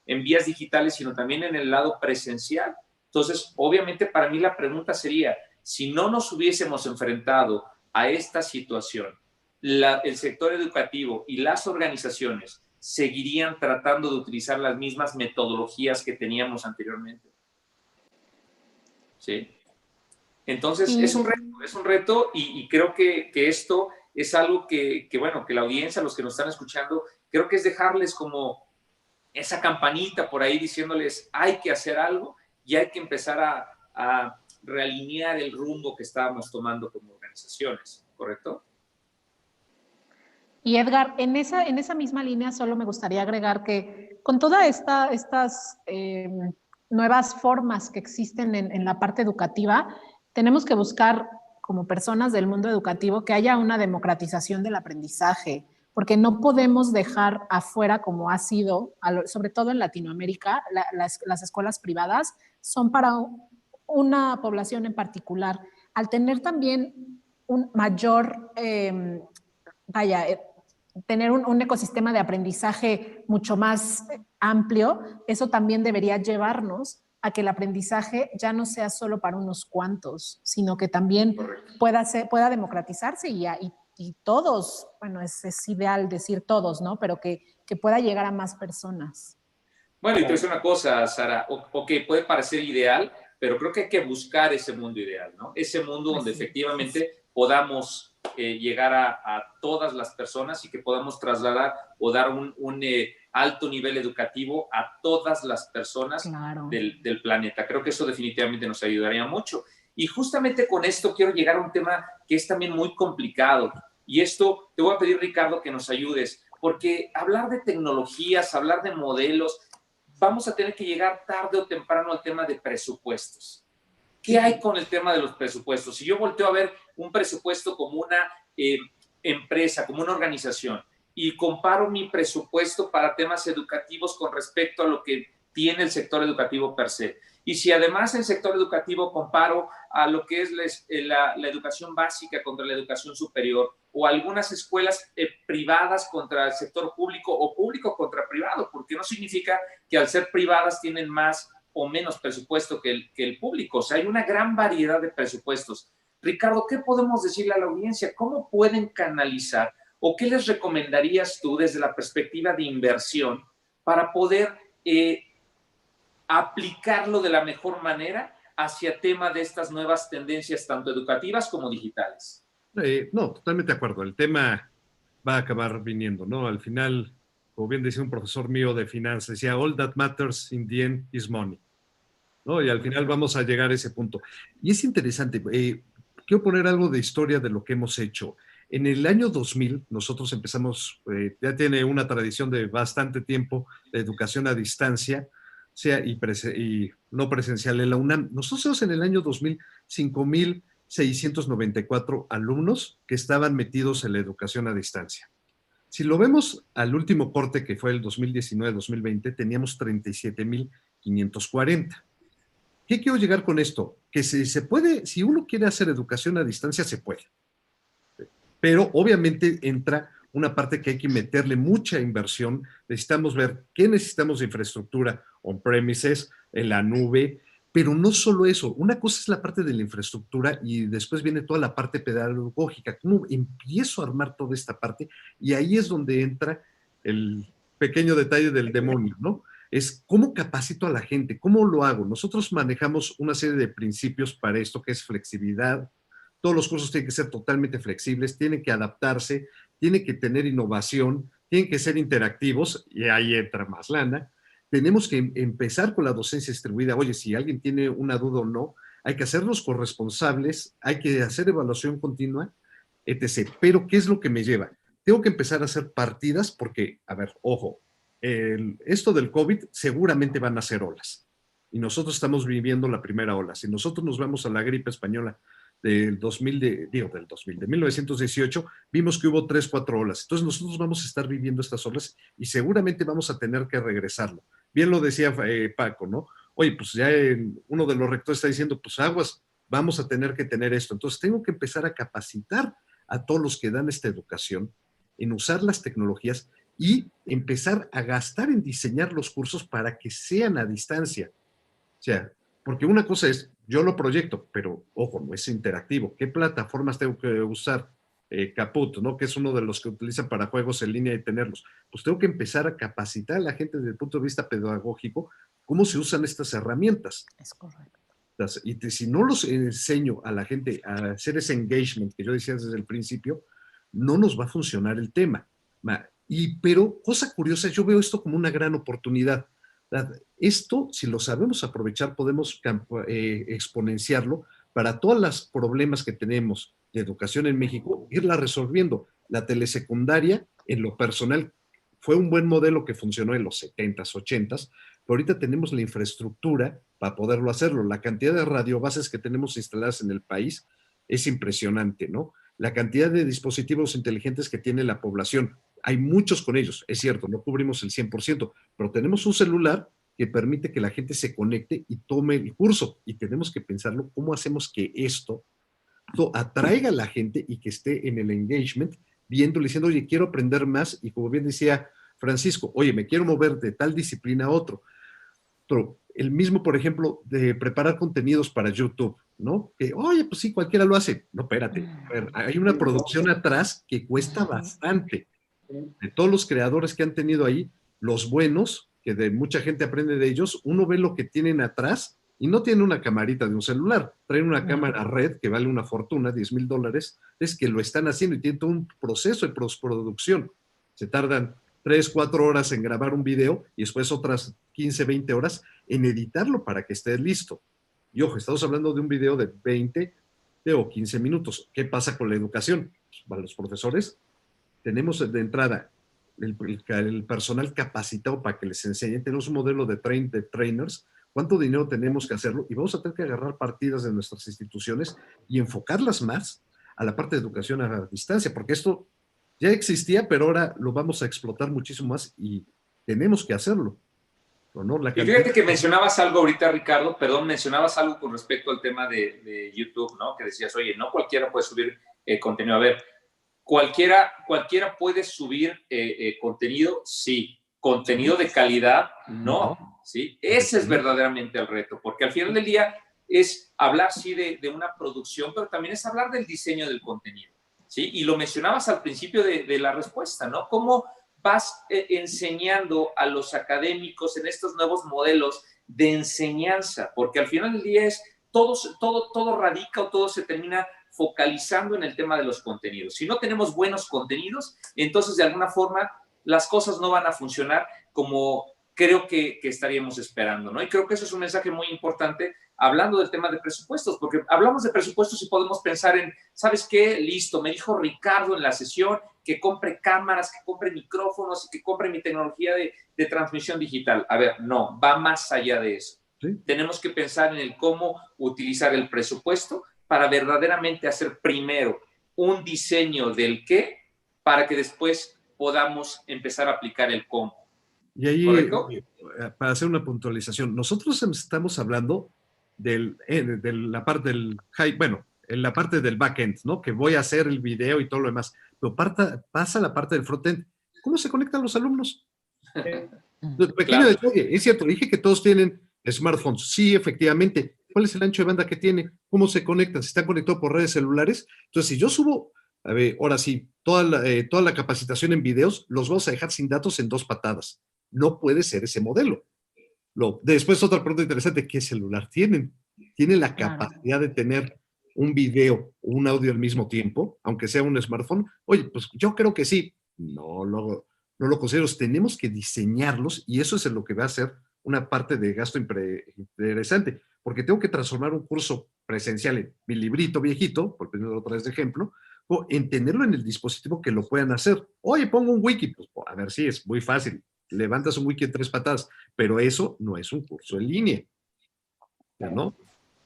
en vías digitales, sino también en el lado presencial. Entonces, obviamente para mí la pregunta sería, si no nos hubiésemos enfrentado a esta situación, el sector educativo y las organizaciones seguirían tratando de utilizar las mismas metodologías que teníamos anteriormente. ¿Sí? Entonces, es un reto y creo que esto es algo que, bueno, que la audiencia, los que nos están escuchando, creo que es dejarles como esa campanita por ahí diciéndoles hay que hacer algo y hay que empezar a realinear el rumbo que estábamos tomando como organizaciones, ¿correcto?
Y Edgar, en esa misma línea solo me gustaría agregar que con todas estas nuevas formas que existen en la parte educativa, tenemos que buscar como personas del mundo educativo que haya una democratización del aprendizaje, porque no podemos dejar afuera, como ha sido, sobre todo en Latinoamérica, las escuelas privadas son para una población en particular. Al tener también un mayor, tener un ecosistema de aprendizaje mucho más amplio, eso también debería llevarnos a que el aprendizaje ya no sea solo para unos cuantos, sino que también pueda democratizarse y todos, bueno, es ideal decir todos, ¿no? Pero que pueda llegar a más personas.
Bueno, y te voy a decir una cosa, Sara, que puede parecer ideal, pero creo que hay que buscar ese mundo ideal, ¿no? Ese mundo donde efectivamente podamos llegar a todas las personas y que podamos trasladar o dar un alto nivel educativo a todas las personas del planeta. Creo que eso definitivamente nos ayudaría mucho. Y justamente con esto quiero llegar a un tema que es también muy complicado. Y esto te voy a pedir, Ricardo, que nos ayudes, porque hablar de tecnologías, hablar de modelos, vamos a tener que llegar tarde o temprano al tema de presupuestos. ¿Qué hay con el tema de los presupuestos? Si yo volteo a ver un presupuesto como una empresa, como una organización, y comparo mi presupuesto para temas educativos con respecto a lo que tiene el sector educativo per se, y si además el sector educativo comparo a lo que es la educación básica contra la educación superior, o algunas escuelas privadas contra el sector público o público contra privado, porque no significa que al ser privadas tienen más o menos presupuesto que el público. O sea, hay una gran variedad de presupuestos. Ricardo, ¿qué podemos decirle a la audiencia? ¿Cómo pueden canalizar o qué les recomendarías tú desde la perspectiva de inversión para poder aplicarlo de la mejor manera hacia tema de estas nuevas tendencias, tanto educativas como digitales?
No, totalmente de acuerdo. El tema va a acabar viniendo, ¿no? Al final, como bien decía un profesor mío de finanzas, decía, all that matters in the end is money, ¿no? Y al final vamos a llegar a ese punto. Y es interesante, quiero poner algo de historia de lo que hemos hecho. En el año 2000, nosotros empezamos, ya tiene una tradición de bastante tiempo, de educación a distancia, sea y no presencial en la UNAM. Nosotros en el año 2000, 5,694 alumnos que estaban metidos en la educación a distancia. Si lo vemos al último corte, que fue el 2019-2020, teníamos 37,540. ¿Qué quiero llegar con esto? Que se puede, si uno quiere hacer educación a distancia, se puede. Pero obviamente entra una parte que hay que meterle mucha inversión. Necesitamos ver qué necesitamos de infraestructura on-premises, en la nube, pero no solo eso. Una cosa es la parte de la infraestructura y después viene toda la parte pedagógica. ¿Cómo empiezo a armar toda esta parte? Y ahí es donde entra el pequeño detalle del demonio, ¿no? Es cómo capacito a la gente, cómo lo hago. Nosotros manejamos una serie de principios para esto, que es flexibilidad. Todos los cursos tienen que ser totalmente flexibles, tienen que adaptarse, tienen que tener innovación, tienen que ser interactivos, y ahí entra más lana. Tenemos que empezar con la docencia distribuida. Oye, si alguien tiene una duda o no, hay que hacerlos corresponsables, hay que hacer evaluación continua, etc. Pero, ¿qué es lo que me lleva? Tengo que empezar a hacer partidas porque, a ver, ojo, esto del COVID seguramente van a ser olas. Y nosotros estamos viviendo la primera ola. Si nosotros nos vamos a la gripe española del 1918, vimos que hubo 3, 4 olas. Entonces nosotros vamos a estar viviendo estas olas y seguramente vamos a tener que regresarlo. Bien lo decía Paco, ¿no? Oye, pues ya uno de los rectores está diciendo, pues aguas, vamos a tener que tener esto. Entonces tengo que empezar a capacitar a todos los que dan esta educación en usar las tecnologías y empezar a gastar en diseñar los cursos para que sean a distancia. O sea, porque una cosa es, yo lo proyecto, pero ojo, no es interactivo. ¿Qué plataformas tengo que usar? Caput, ¿no? Que es uno de los que utilizan para juegos en línea y tenerlos. Pues tengo que empezar a capacitar a la gente desde el punto de vista pedagógico cómo se usan estas herramientas.
Es correcto.
Y si no los enseño a la gente a hacer ese engagement que yo decía desde el principio, no nos va a funcionar el tema. Pero, cosa curiosa, yo veo esto como una gran oportunidad. Esto, si lo sabemos aprovechar, podemos exponenciarlo para todos los problemas que tenemos de educación en México, irla resolviendo. La telesecundaria, en lo personal, fue un buen modelo que funcionó en los 70s, 80s, pero ahorita tenemos la infraestructura para poderlo hacerlo. La cantidad de radiobases que tenemos instaladas en el país es impresionante, ¿no? La cantidad de dispositivos inteligentes que tiene la población, hay muchos con ellos, es cierto, no cubrimos el 100%, pero tenemos un celular que permite que la gente se conecte y tome el curso, y tenemos que pensarlo, ¿cómo hacemos que esto atraiga a la gente y que esté en el engagement, viéndole, diciendo, oye, quiero aprender más, y como bien decía Francisco, oye, me quiero mover de tal disciplina a otro. El mismo, por ejemplo, de preparar contenidos para YouTube, ¿no? Que, oye, pues sí, cualquiera lo hace. No, espérate, hay una producción atrás que cuesta bastante. De todos los creadores que han tenido ahí, los buenos, que de mucha gente aprende de ellos, uno ve lo que tienen atrás y no tienen una camarita de un celular, traen una cámara red que vale una fortuna, $10,000, es que lo están haciendo y tienen todo un proceso de postproducción. Se tardan 3, 4 horas en grabar un video y después otras 15, 20 horas en editarlo para que esté listo. Y ojo, estamos hablando de un video de 20 o 15 minutos. ¿Qué pasa con la educación? Para los profesores, tenemos de entrada el personal capacitado para que les enseñe. Tenemos un modelo de trainers. ¿Cuánto dinero tenemos que hacerlo? Y vamos a tener que agarrar partidas de nuestras instituciones y enfocarlas más a la parte de educación a distancia, porque esto ya existía, pero ahora lo vamos a explotar muchísimo más y tenemos que hacerlo. ¿No?
Y fíjate que mencionabas algo ahorita, Ricardo, perdón, mencionabas algo con respecto al tema de YouTube, ¿no? Que decías, oye, no cualquiera puede subir contenido. A ver, ¿cualquiera puede subir contenido? Sí. ¿Contenido de calidad? No. ¿Sí? Ese es verdaderamente el reto, porque al final del día es hablar, sí, de una producción, pero también es hablar del diseño del contenido, ¿sí? Y lo mencionabas al principio de la respuesta, ¿no? ¿Cómo vas enseñando a los académicos en estos nuevos modelos de enseñanza? Porque al final del día es todo radica o todo se termina focalizando en el tema de los contenidos. Si no tenemos buenos contenidos, entonces de alguna forma las cosas no van a funcionar como creo que estaríamos esperando, ¿no? Y creo que eso es un mensaje muy importante hablando del tema de presupuestos, porque hablamos de presupuestos y podemos pensar en, ¿sabes qué? Listo, me dijo Ricardo en la sesión que compre cámaras, que compre micrófonos y que compre mi tecnología de transmisión digital. A ver, no, va más allá de eso. ¿Sí? Tenemos que pensar en el cómo utilizar el presupuesto para verdaderamente hacer primero un diseño del qué, para que después podamos empezar a aplicar el cómo.
Y ahí, para hacer una puntualización, nosotros estamos hablando de la parte del en la parte del backend, ¿no? Que voy a hacer el video y todo lo demás. Pero pasa la parte del frontend. ¿Cómo se conectan los alumnos? Pequeño detalle, es cierto, dije que todos tienen smartphones. Sí, efectivamente. ¿Cuál es el ancho de banda que tiene? ¿Cómo se conectan? ¿Se están conectados por redes celulares? Entonces, si yo subo, a ver, ahora sí, toda la capacitación en videos, los vamos a dejar sin datos en 2 patadas. No puede ser ese modelo. Después, otra pregunta interesante, ¿qué celular tienen? ¿Tienen la capacidad de tener un video o un audio al mismo tiempo, aunque sea un smartphone? Oye, pues yo creo que sí. No lo considero. Tenemos que diseñarlos y eso es lo que va a ser una parte de gasto interesante, porque tengo que transformar un curso presencial en mi librito viejito, por ponerlo otra vez de ejemplo, o en tenerlo en el dispositivo que lo puedan hacer. Oye, pongo un wiki. Pues, a ver, sí, es muy fácil. Levantas un wiki en 3 patadas, pero eso no es un curso en línea, ¿no?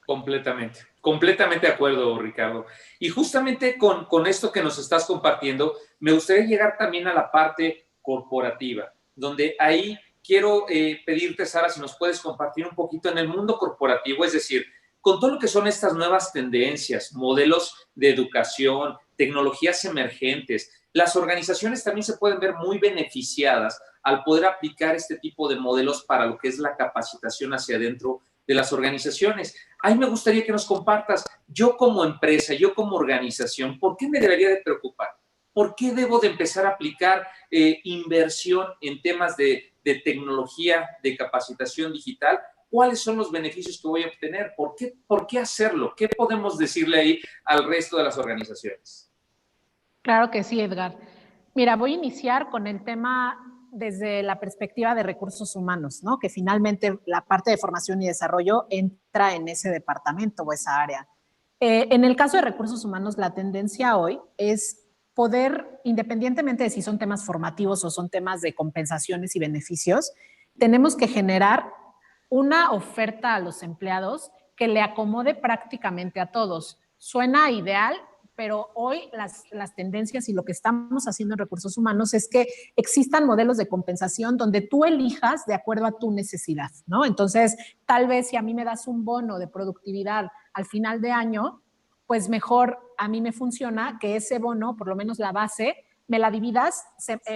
Completamente de acuerdo, Ricardo. Y justamente con esto que nos estás compartiendo, me gustaría llegar también a la parte corporativa, donde ahí quiero pedirte, Sara, si nos puedes compartir un poquito en el mundo corporativo, es decir, con todo lo que son estas nuevas tendencias, modelos de educación, tecnologías emergentes, las organizaciones también se pueden ver muy beneficiadas al poder aplicar este tipo de modelos para lo que es la capacitación hacia adentro de las organizaciones. Ahí me gustaría que nos compartas, yo como empresa, yo como organización, ¿por qué me debería de preocupar? ¿Por qué debo de empezar a aplicar inversión en temas de tecnología, de capacitación digital? ¿Cuáles son los beneficios que voy a obtener? ¿Por qué hacerlo? ¿Qué podemos decirle ahí al resto de las organizaciones?
Claro que sí, Edgar. Mira, voy a iniciar con el tema desde la perspectiva de recursos humanos, ¿no? Que finalmente la parte de formación y desarrollo entra en ese departamento o esa área. En el caso de recursos humanos, la tendencia hoy es poder, independientemente de si son temas formativos o son temas de compensaciones y beneficios, tenemos que generar una oferta a los empleados que le acomode prácticamente a todos. Suena ideal, pero hoy las tendencias y lo que estamos haciendo en recursos humanos es que existan modelos de compensación donde tú elijas de acuerdo a tu necesidad, ¿no? Entonces, tal vez si a mí me das un bono de productividad al final de año, pues mejor a mí me funciona que ese bono, por lo menos la base, me la dividas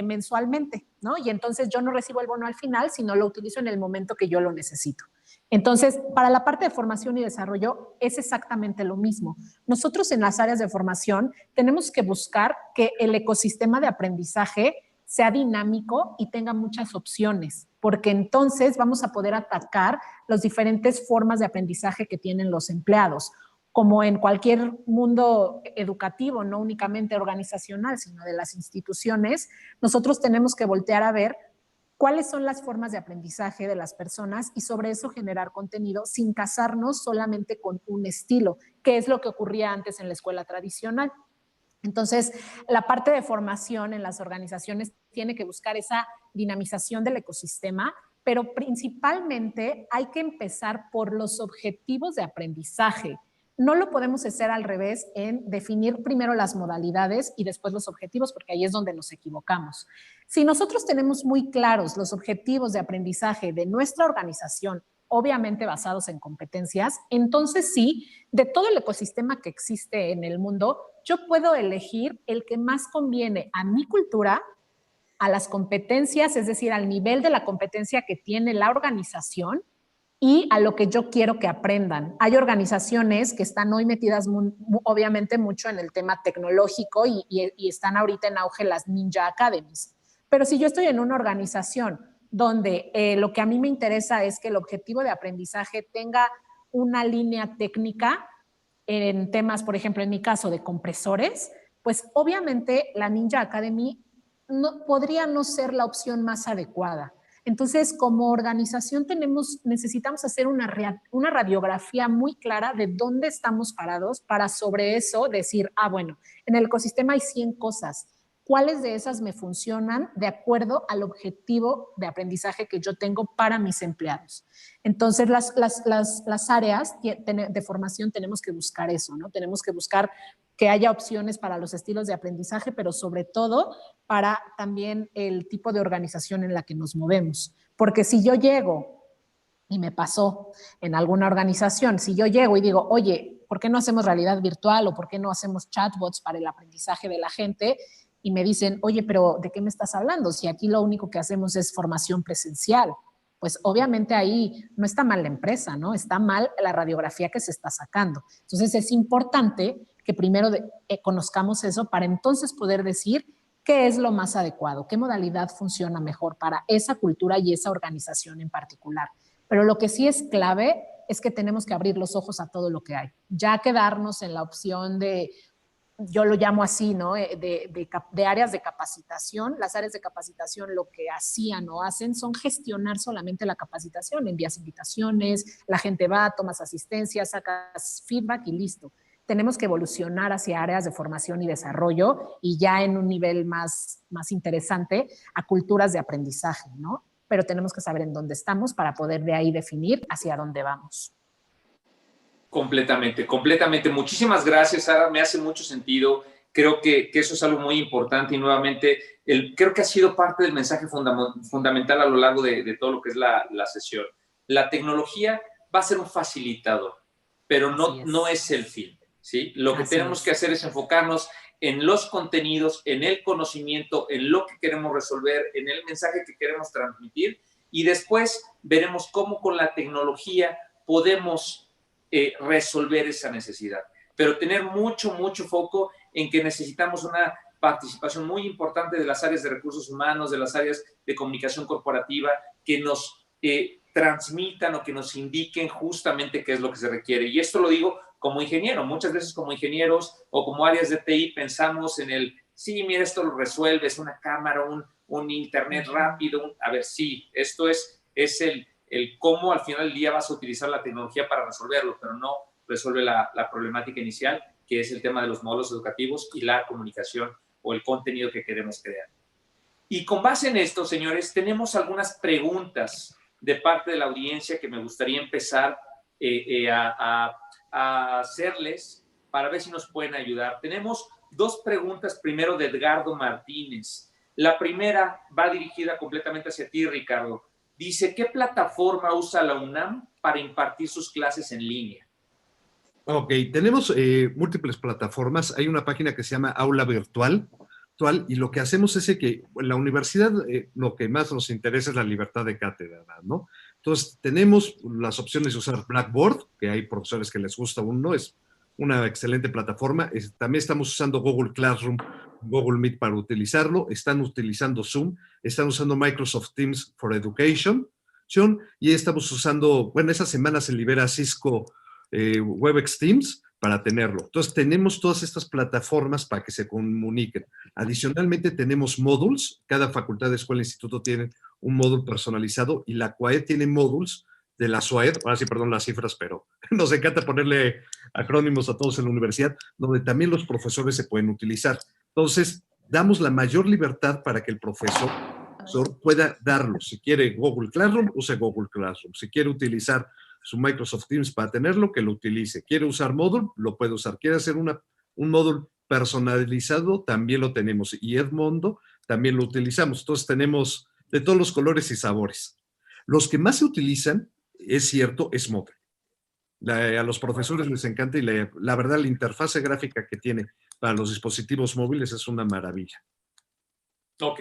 mensualmente, ¿no? Y entonces yo no recibo el bono al final, sino lo utilizo en el momento que yo lo necesito. Entonces, para la parte de formación y desarrollo es exactamente lo mismo. Nosotros en las áreas de formación tenemos que buscar que el ecosistema de aprendizaje sea dinámico y tenga muchas opciones, porque entonces vamos a poder atacar las diferentes formas de aprendizaje que tienen los empleados. Como en cualquier mundo educativo, no únicamente organizacional, sino de las instituciones, nosotros tenemos que voltear a ver cuáles son las formas de aprendizaje de las personas y sobre eso generar contenido sin casarnos solamente con un estilo, que es lo que ocurría antes en la escuela tradicional. Entonces, la parte de formación en las organizaciones tiene que buscar esa dinamización del ecosistema, pero principalmente hay que empezar por los objetivos de aprendizaje. No lo podemos hacer al revés en definir primero las modalidades y después los objetivos, porque ahí es donde nos equivocamos. Si nosotros tenemos muy claros los objetivos de aprendizaje de nuestra organización, obviamente basados en competencias, entonces sí, de todo el ecosistema que existe en el mundo, yo puedo elegir el que más conviene a mi cultura, a las competencias, es decir, al nivel de la competencia que tiene la organización y a lo que yo quiero que aprendan. Hay organizaciones que están hoy metidas obviamente mucho en el tema tecnológico y están ahorita en auge las Ninja Academies. Pero si yo estoy en una organización donde lo que a mí me interesa es que el objetivo de aprendizaje tenga una línea técnica en temas, por ejemplo, en mi caso de compresores, pues obviamente la Ninja Academy podría no ser la opción más adecuada. Entonces, como organización necesitamos hacer una radiografía muy clara de dónde estamos parados para sobre eso decir, bueno, en el ecosistema hay 100 cosas. ¿Cuáles de esas me funcionan de acuerdo al objetivo de aprendizaje que yo tengo para mis empleados? Entonces, las áreas de formación tenemos que buscar eso, ¿no? Tenemos que buscar que haya opciones para los estilos de aprendizaje, pero sobre todo para también el tipo de organización en la que nos movemos. Porque si yo llego, y me pasó en alguna organización, si yo llego y digo, oye, ¿por qué no hacemos realidad virtual o por qué no hacemos chatbots para el aprendizaje de la gente? Y me dicen, oye, pero ¿de qué me estás hablando? Si aquí lo único que hacemos es formación presencial. Pues obviamente ahí no está mal la empresa, ¿no? Está mal la radiografía que se está sacando. Entonces es importante que primero conozcamos eso para entonces poder decir qué es lo más adecuado, qué modalidad funciona mejor para esa cultura y esa organización en particular. Pero lo que sí es clave es que tenemos que abrir los ojos a todo lo que hay. Ya quedarnos en la opción de, yo lo llamo así, ¿no? De áreas de capacitación. Las áreas de capacitación lo que hacían o hacen son gestionar solamente la capacitación. Envías invitaciones, la gente va, tomas asistencia, sacas feedback y listo. Tenemos que evolucionar hacia áreas de formación y desarrollo y ya en un nivel más interesante a culturas de aprendizaje, ¿no? Pero tenemos que saber en dónde estamos para poder de ahí definir hacia dónde vamos.
Completamente, completamente. Muchísimas gracias, Sara. Me hace mucho sentido. Creo que eso es algo muy importante y nuevamente creo que ha sido parte del mensaje fundamental a lo largo de todo lo que es la sesión. La tecnología va a ser un facilitador, pero no es el fin, ¿sí? Lo que tenemos que hacer es enfocarnos en los contenidos, en el conocimiento, en lo que queremos resolver, en el mensaje que queremos transmitir y después veremos cómo con la tecnología podemos resolver esa necesidad. Pero tener mucho foco en que necesitamos una participación muy importante de las áreas de recursos humanos, de las áreas de comunicación corporativa, que nos transmitan o que nos indiquen justamente qué es lo que se requiere. Y esto lo digo como ingeniero. Muchas veces como ingenieros o como áreas de TI pensamos en el, sí, mira, esto lo resuelves, una cámara, un internet rápido. A ver, sí, esto es el cómo al final del día vas a utilizar la tecnología para resolverlo, pero no resuelve la problemática inicial, que es el tema de los módulos educativos y la comunicación o el contenido que queremos crear. Y con base en esto, señores, tenemos algunas preguntas de parte de la audiencia que me gustaría empezar a hacerles para ver si nos pueden ayudar. Tenemos dos preguntas, primero de Edgardo Martínez. La primera va dirigida completamente hacia ti, Ricardo. Dice, ¿qué plataforma usa la UNAM para impartir sus clases en línea?
Ok, tenemos múltiples plataformas. Hay una página que se llama Aula Virtual, y lo que hacemos es que en la universidad lo que más nos interesa es la libertad de cátedra, ¿no? Entonces, tenemos las opciones de usar Blackboard, que hay profesores que les gusta uno, es una excelente plataforma. También estamos usando Google Classroom, Google Meet para utilizarlo. Están utilizando Zoom, están usando Microsoft Teams for Education, y estamos usando, bueno, esa semana se libera Cisco Webex Teams para tenerlo. Entonces, tenemos todas estas plataformas para que se comuniquen. Adicionalmente, tenemos módulos. Cada facultad de escuela e instituto tiene un módulo personalizado y la CUAED tiene módulos de la SUAED, ahora sí, perdón las cifras, pero nos encanta ponerle acrónimos a todos en la universidad, donde también los profesores se pueden utilizar. Entonces, damos la mayor libertad para que el profesor pueda darlo. Si quiere Google Classroom, use Google Classroom. Si quiere utilizar su Microsoft Teams para tenerlo, que lo utilice. Quiere usar módulo, lo puede usar. Quiere hacer un módulo personalizado, también lo tenemos. Y Edmondo también lo utilizamos. Entonces tenemos de todos los colores y sabores. Los que más se utilizan, es cierto, es Moodle. A los profesores les encanta y la verdad la interfase gráfica que tiene para los dispositivos móviles es una maravilla.
Ok,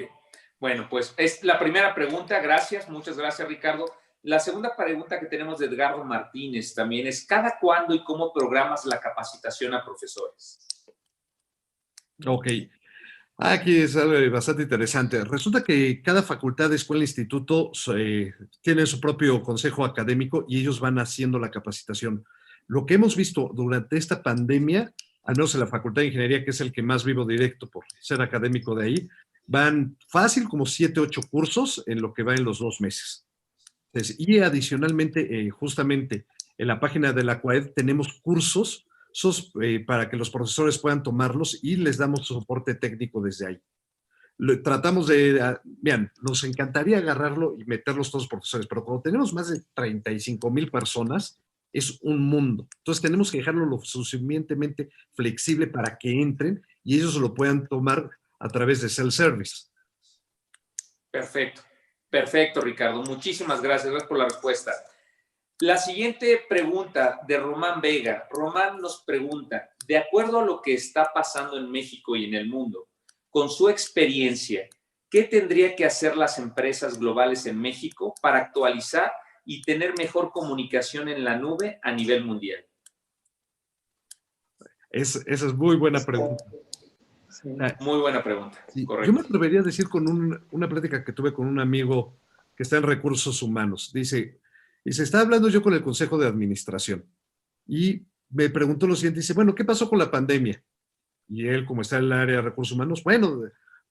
bueno, pues es la primera pregunta. Gracias, muchas gracias, Ricardo. La segunda pregunta que tenemos de Edgardo Martínez también es, ¿cada cuándo y cómo programas la capacitación a profesores?
Ok. Aquí es algo bastante interesante. Resulta que cada facultad de escuela e instituto tiene su propio consejo académico y ellos van haciendo la capacitación. Lo que hemos visto durante esta pandemia, al menos en la Facultad de Ingeniería, que es el que más vivo directo por ser académico de ahí, van fácil como 7, 8 cursos en lo que va en los 2 meses. Entonces, y adicionalmente, justamente en la página de la CUAED tenemos cursos para que los profesores puedan tomarlos y les damos soporte técnico desde ahí. Tratamos de, vean, nos encantaría agarrarlo y meterlos todos los profesores, pero como tenemos más de 35,000 personas, es un mundo. Entonces tenemos que dejarlo lo suficientemente flexible para que entren y ellos lo puedan tomar a través de self-service.
Perfecto, perfecto, Ricardo. Muchísimas gracias por la respuesta. La siguiente pregunta de Román Vega. Román nos pregunta, de acuerdo a lo que está pasando en México y en el mundo, con su experiencia, ¿qué tendría que hacer las empresas globales en México para actualizar y tener mejor comunicación en la nube a nivel mundial?
Esa es muy buena pregunta.
Sí. Muy buena pregunta.
Sí,
correcto.
yo me atrevería a decir con una plática que tuve con un amigo que está en recursos humanos. Dice, está hablando yo con el Consejo de Administración y me preguntó lo siguiente, dice, bueno, ¿qué pasó con la pandemia? Y él, como está en el área de recursos humanos, bueno,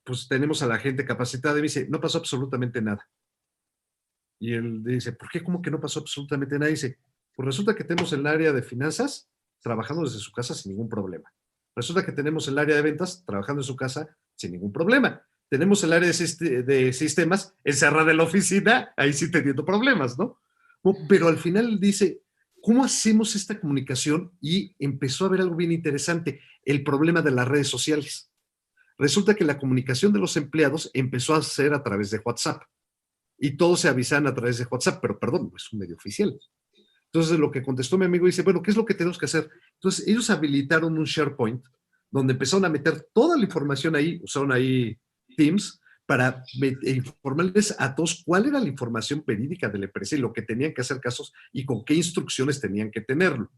pues tenemos a la gente capacitada y me dice, no pasó absolutamente nada. Y él dice, ¿por qué? ¿Cómo que no pasó absolutamente nada? Y dice, pues resulta que tenemos el área de finanzas trabajando desde su casa sin ningún problema. Resulta que tenemos el área de ventas trabajando en su casa sin ningún problema. Tenemos el área de sistemas encerrada en la oficina, ahí sí teniendo problemas, ¿no? Pero al final dice, ¿cómo hacemos esta comunicación? Y empezó a ver algo bien interesante, el problema de las redes sociales. Resulta que la comunicación de los empleados empezó a ser a través de WhatsApp. Y todos se avisan a través de WhatsApp, pero perdón, es un medio oficial. Entonces lo que contestó mi amigo dice, bueno, ¿qué es lo que tenemos que hacer? Entonces ellos habilitaron un SharePoint donde empezaron a meter toda la información ahí, usaron ahí Teams, para informarles a todos cuál era la información verídica de la empresa y lo que tenían que hacer casos y con qué instrucciones tenían que tenerlo.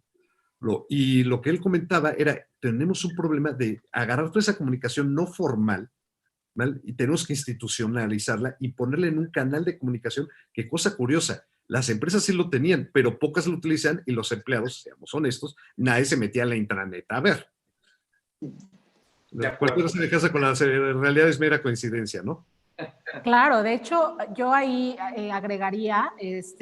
Y lo que él comentaba era, tenemos un problema de agarrar toda esa comunicación no formal, ¿vale? Y tenemos que institucionalizarla y ponerla en un canal de comunicación que, cosa curiosa, las empresas sí lo tenían, pero pocas lo utilizan y los empleados, seamos honestos, nadie se metía a la intranet a ver. Cualquiera se casa con las realidades, mera coincidencia, ¿no?
Claro, de hecho, yo ahí agregaría,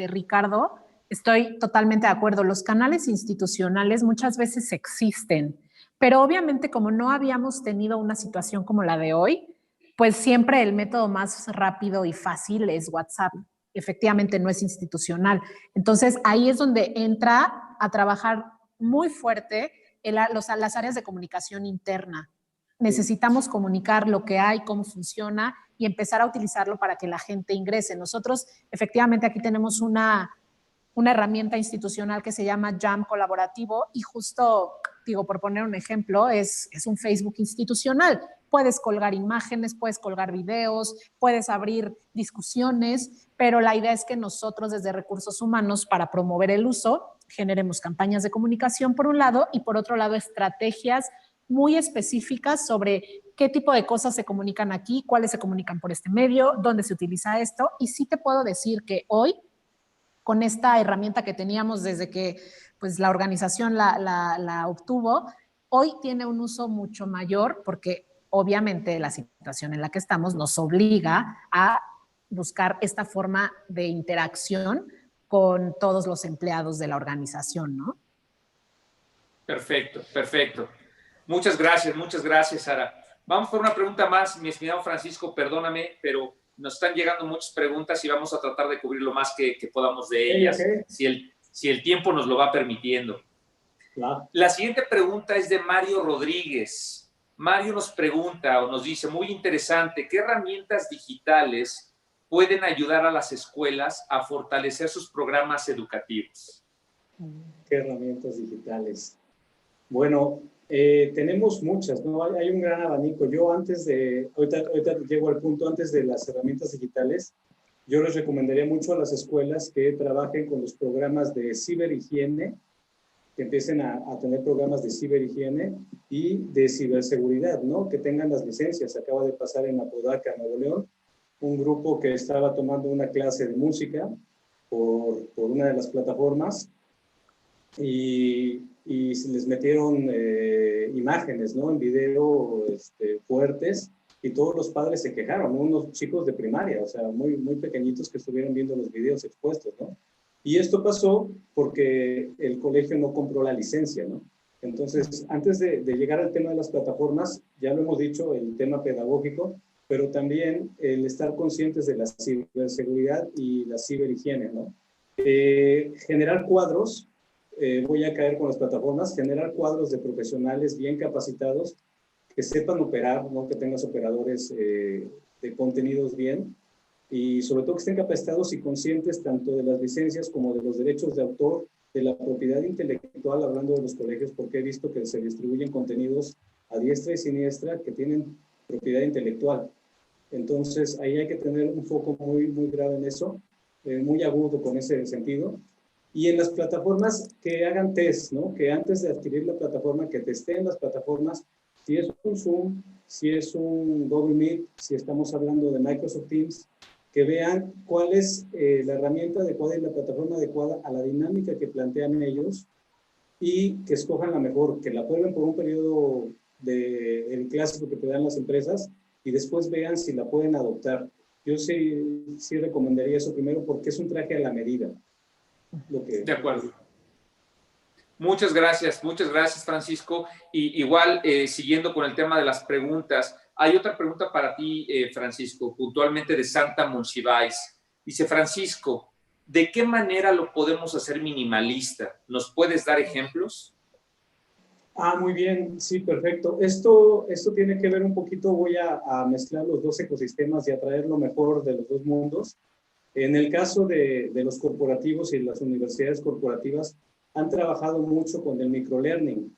Ricardo, estoy totalmente de acuerdo, los canales institucionales muchas veces existen, pero obviamente como no habíamos tenido una situación como la de hoy, pues siempre el método más rápido y fácil es WhatsApp. Efectivamente no es institucional. Entonces ahí es donde entra a trabajar muy fuerte las áreas de comunicación interna. Necesitamos comunicar lo que hay, cómo funciona y empezar a utilizarlo para que la gente ingrese. Nosotros, efectivamente, aquí tenemos una herramienta institucional que se llama Jam Colaborativo y justo, digo, por poner un ejemplo, es un Facebook institucional. Puedes colgar imágenes, puedes colgar videos, puedes abrir discusiones, pero la idea es que nosotros desde Recursos Humanos, para promover el uso, generemos campañas de comunicación por un lado y por otro lado estrategias muy específicas sobre qué tipo de cosas se comunican aquí, cuáles se comunican por este medio, dónde se utiliza esto. Y sí te puedo decir que hoy, con esta herramienta que teníamos desde que pues, la organización la obtuvo, hoy tiene un uso mucho mayor porque obviamente la situación en la que estamos nos obliga a buscar esta forma de interacción con todos los empleados de la organización, ¿no?
Perfecto, perfecto. Muchas gracias, Sara. Vamos por una pregunta más, mi estimado Francisco, perdóname, pero nos están llegando muchas preguntas y vamos a tratar de cubrir lo más que podamos de ellas, si el tiempo nos lo va permitiendo. Claro. La siguiente pregunta es de Mario Rodríguez. Mario nos pregunta o nos dice, muy interesante, ¿qué herramientas digitales pueden ayudar a las escuelas a fortalecer sus programas educativos?
¿Qué herramientas digitales? Bueno, tenemos muchas, ¿no? Hay un gran abanico. Yo ahorita llego al punto, antes de las herramientas digitales, yo les recomendaría mucho a las escuelas que trabajen con los programas de ciberhigiene, que empiecen a tener programas de ciberhigiene y de ciberseguridad, ¿no? Que tengan las licencias. Acaba de pasar en Apodaca, Nuevo León, un grupo que estaba tomando una clase de música por una de las plataformas y les metieron imágenes, ¿no? En video fuertes, y todos los padres se quejaron, ¿no? Unos chicos de primaria, o sea, muy, muy pequeñitos que estuvieron viendo los videos expuestos, ¿no? Y esto pasó porque el colegio no compró la licencia, ¿no? Entonces, antes de llegar al tema de las plataformas, ya lo hemos dicho, el tema pedagógico, pero también el estar conscientes de la ciberseguridad y la ciberhigiene, ¿no? Generar cuadros, voy a caer con las plataformas, generar cuadros de profesionales bien capacitados que sepan operar, ¿no? Que tengas operadores de contenidos bien y sobre todo que estén capacitados y conscientes tanto de las licencias como de los derechos de autor, de la propiedad intelectual, hablando de los colegios, porque he visto que se distribuyen contenidos a diestra y siniestra que tienen propiedad intelectual. Entonces, ahí hay que tener un foco muy, muy grave en eso, muy agudo con ese sentido. Y en las plataformas que hagan test, ¿no? Que antes de adquirir la plataforma, que testeen las plataformas, si es un Zoom, si es un Google Meet, si estamos hablando de Microsoft Teams, que vean cuál es la herramienta adecuada y la plataforma adecuada a la dinámica que plantean ellos y que escojan la mejor, que la prueben por un periodo del clásico que te dan las empresas y después vean si la pueden adoptar. Yo sí recomendaría eso primero porque es un traje a la medida.
De acuerdo. Muchas gracias, Francisco. Y igual, siguiendo con el tema de las preguntas, hay otra pregunta para ti, Francisco, puntualmente de Santa Monsiváis. Dice, Francisco, ¿de qué manera lo podemos hacer minimalista? ¿Nos puedes dar ejemplos?
Muy bien, sí, perfecto. Esto tiene que ver un poquito, voy a mezclar los dos ecosistemas y a traer lo mejor de los dos mundos. En el caso de los corporativos y las universidades corporativas, han trabajado mucho con el microlearning.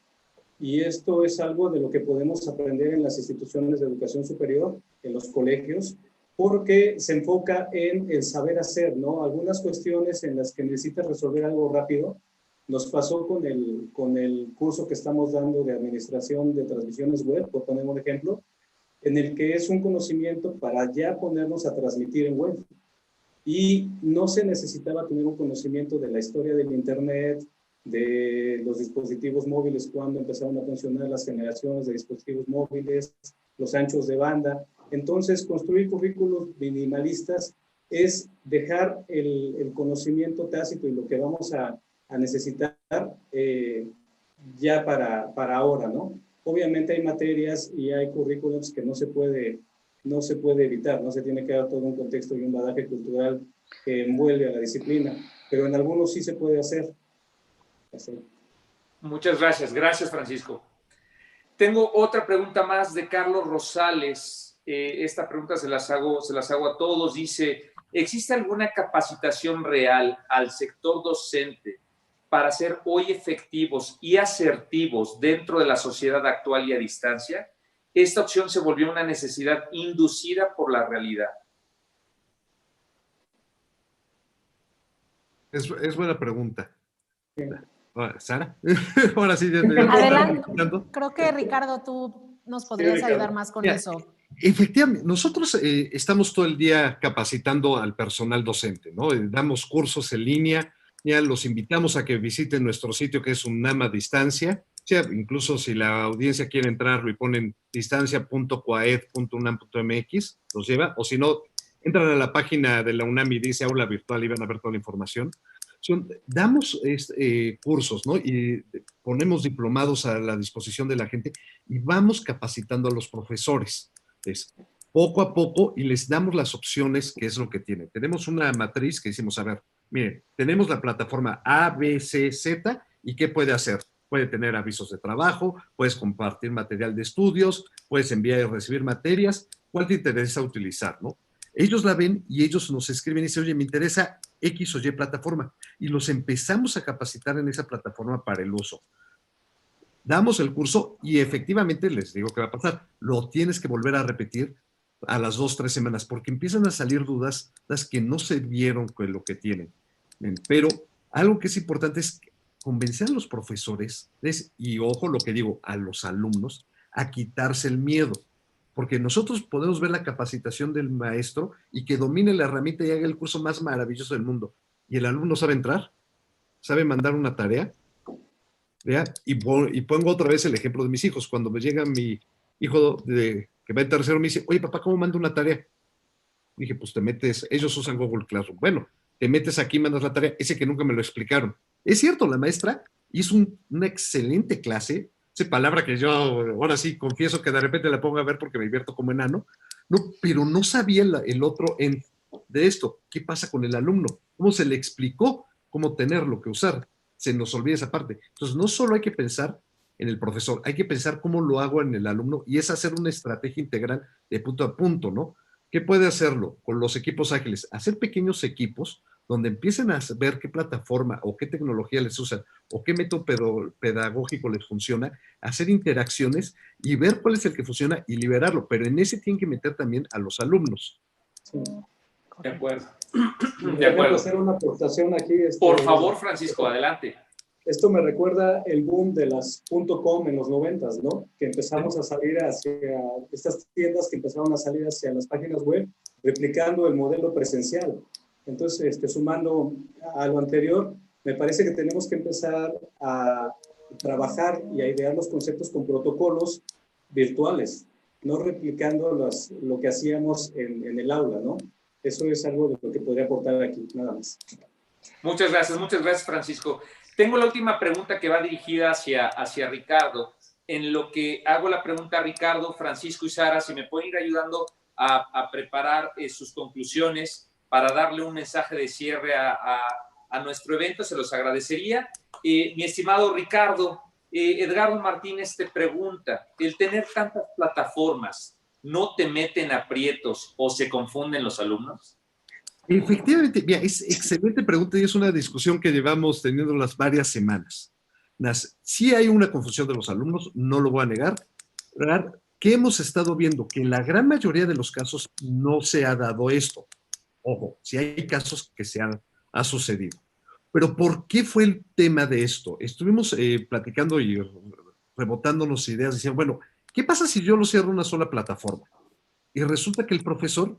Y esto es algo de lo que podemos aprender en las instituciones de educación superior, en los colegios, porque se enfoca en el saber hacer, ¿no? Algunas cuestiones en las que necesitas resolver algo rápido. Nos pasó con el curso que estamos dando de administración de transmisiones web, por poner un ejemplo, en el que es un conocimiento para ya ponernos a transmitir en web. Y no se necesitaba tener un conocimiento de la historia del Internet, de los dispositivos móviles, cuando empezaron a funcionar las generaciones de dispositivos móviles, los anchos de banda. Entonces, construir currículos minimalistas es dejar el conocimiento tácito y lo que vamos a necesitar ya para ahora, ¿no? Obviamente hay materias y hay currículums que no se puede evitar, no se tiene que dar todo un contexto y un bagaje cultural que envuelve a la disciplina, pero en algunos sí se puede hacer. Así.
Muchas gracias. Gracias, Francisco. Tengo otra pregunta más de Carlos Rosales. Esta pregunta se las hago a todos. Dice, ¿existe alguna capacitación real al sector docente para ser hoy efectivos y asertivos dentro de la sociedad actual y a distancia? Esta opción se volvió una necesidad inducida por la realidad.
Es buena pregunta. Sí. Sara, ahora sí.
Adelante. Creo que Ricardo, tú nos podrías ayudar más con eso.
Efectivamente, nosotros estamos todo el día capacitando al personal docente, ¿no? Damos cursos en línea, ya los invitamos a que visiten nuestro sitio que es UNAM a distancia. O sea, incluso si la audiencia quiere entrarlo y ponen distancia.coaed.unam.mx, los lleva, o si no, entran a la página de la UNAM y dice aula virtual y van a ver toda la información. Damos cursos, ¿no? Y ponemos diplomados a la disposición de la gente y vamos capacitando a los profesores. Poco a poco, y les damos las opciones, que es lo que tienen. Tenemos una matriz que decimos, a ver, miren, tenemos la plataforma A, B, C, Z, ¿y qué puede hacer? Puede tener avisos de trabajo, puedes compartir material de estudios, puedes enviar y recibir materias. ¿Cuál te interesa utilizar, no? Ellos la ven y ellos nos escriben y dicen, oye, me interesa X o Y plataforma. Y los empezamos a capacitar en esa plataforma para el uso. Damos el curso y efectivamente les digo qué va a pasar. Lo tienes que volver a repetir a las 2 o 3 semanas porque empiezan a salir dudas, las que no se vieron con lo que tienen. Pero algo que es importante es convencer a los profesores, y ojo lo que digo, a los alumnos, a quitarse el miedo. Porque nosotros podemos ver la capacitación del maestro y que domine la herramienta y haga el curso más maravilloso del mundo. Y el alumno sabe entrar, sabe mandar una tarea. ¿Ya? Y pongo otra vez el ejemplo de mis hijos. Cuando me llega mi hijo que va en tercero, me dice, oye, papá, ¿cómo mando una tarea? Dije, pues te metes, ellos usan Google Classroom. Bueno, te metes aquí, mandas la tarea. Ese que nunca me lo explicaron. Es cierto, la maestra hizo una excelente clase. Esa palabra que yo ahora sí confieso que de repente la pongo a ver porque me divierto como enano. No, pero no sabía el otro end de esto. ¿Qué pasa con el alumno? ¿Cómo se le explicó cómo tenerlo que usar? Se nos olvida esa parte. Entonces, no solo hay que pensar en el profesor, hay que pensar cómo lo hago en el alumno y es hacer una estrategia integral de punto a punto, ¿no? ¿Qué puede hacerlo con los equipos ágiles? Hacer pequeños equipos donde empiecen a ver qué plataforma o qué tecnología les usan o qué método pedagógico les funciona, hacer interacciones y ver cuál es el que funciona y liberarlo. Pero en ese tienen que meter también a los alumnos.
Sí.
De acuerdo.
De acuerdo. Hacer una aportación aquí.
Por favor, Francisco, adelante.
Esto me recuerda el boom de las .com en los 90s, ¿no? Que empezamos a salir hacia estas tiendas que empezaron a salir hacia las páginas web, replicando el modelo presencial. Entonces, sumando a lo anterior, me parece que tenemos que empezar a trabajar y a idear los conceptos con protocolos virtuales, no replicando lo que hacíamos en el aula, ¿no? Eso es algo de lo que podría aportar aquí, nada más.
Muchas gracias, Francisco. Tengo la última pregunta que va dirigida hacia Ricardo. En lo que hago la pregunta a Ricardo, Francisco y Sara, si me pueden ir ayudando a preparar sus conclusiones para darle un mensaje de cierre a nuestro evento, se los agradecería. Mi estimado Ricardo, Edgardo Martínez te pregunta, ¿el tener tantas plataformas no te meten aprietos o se confunden los alumnos?
Efectivamente, mira, es excelente pregunta y es una discusión que llevamos teniendo las varias semanas. Sí hay una confusión de los alumnos, no lo voy a negar, ¿qué hemos estado viendo? Que en la gran mayoría de los casos no se ha dado esto. Ojo, si hay casos que ha sucedido. Pero ¿por qué fue el tema de esto? Estuvimos platicando y rebotándonos ideas, diciendo, bueno, ¿qué pasa si yo lo cierro en una sola plataforma? Y resulta que el profesor,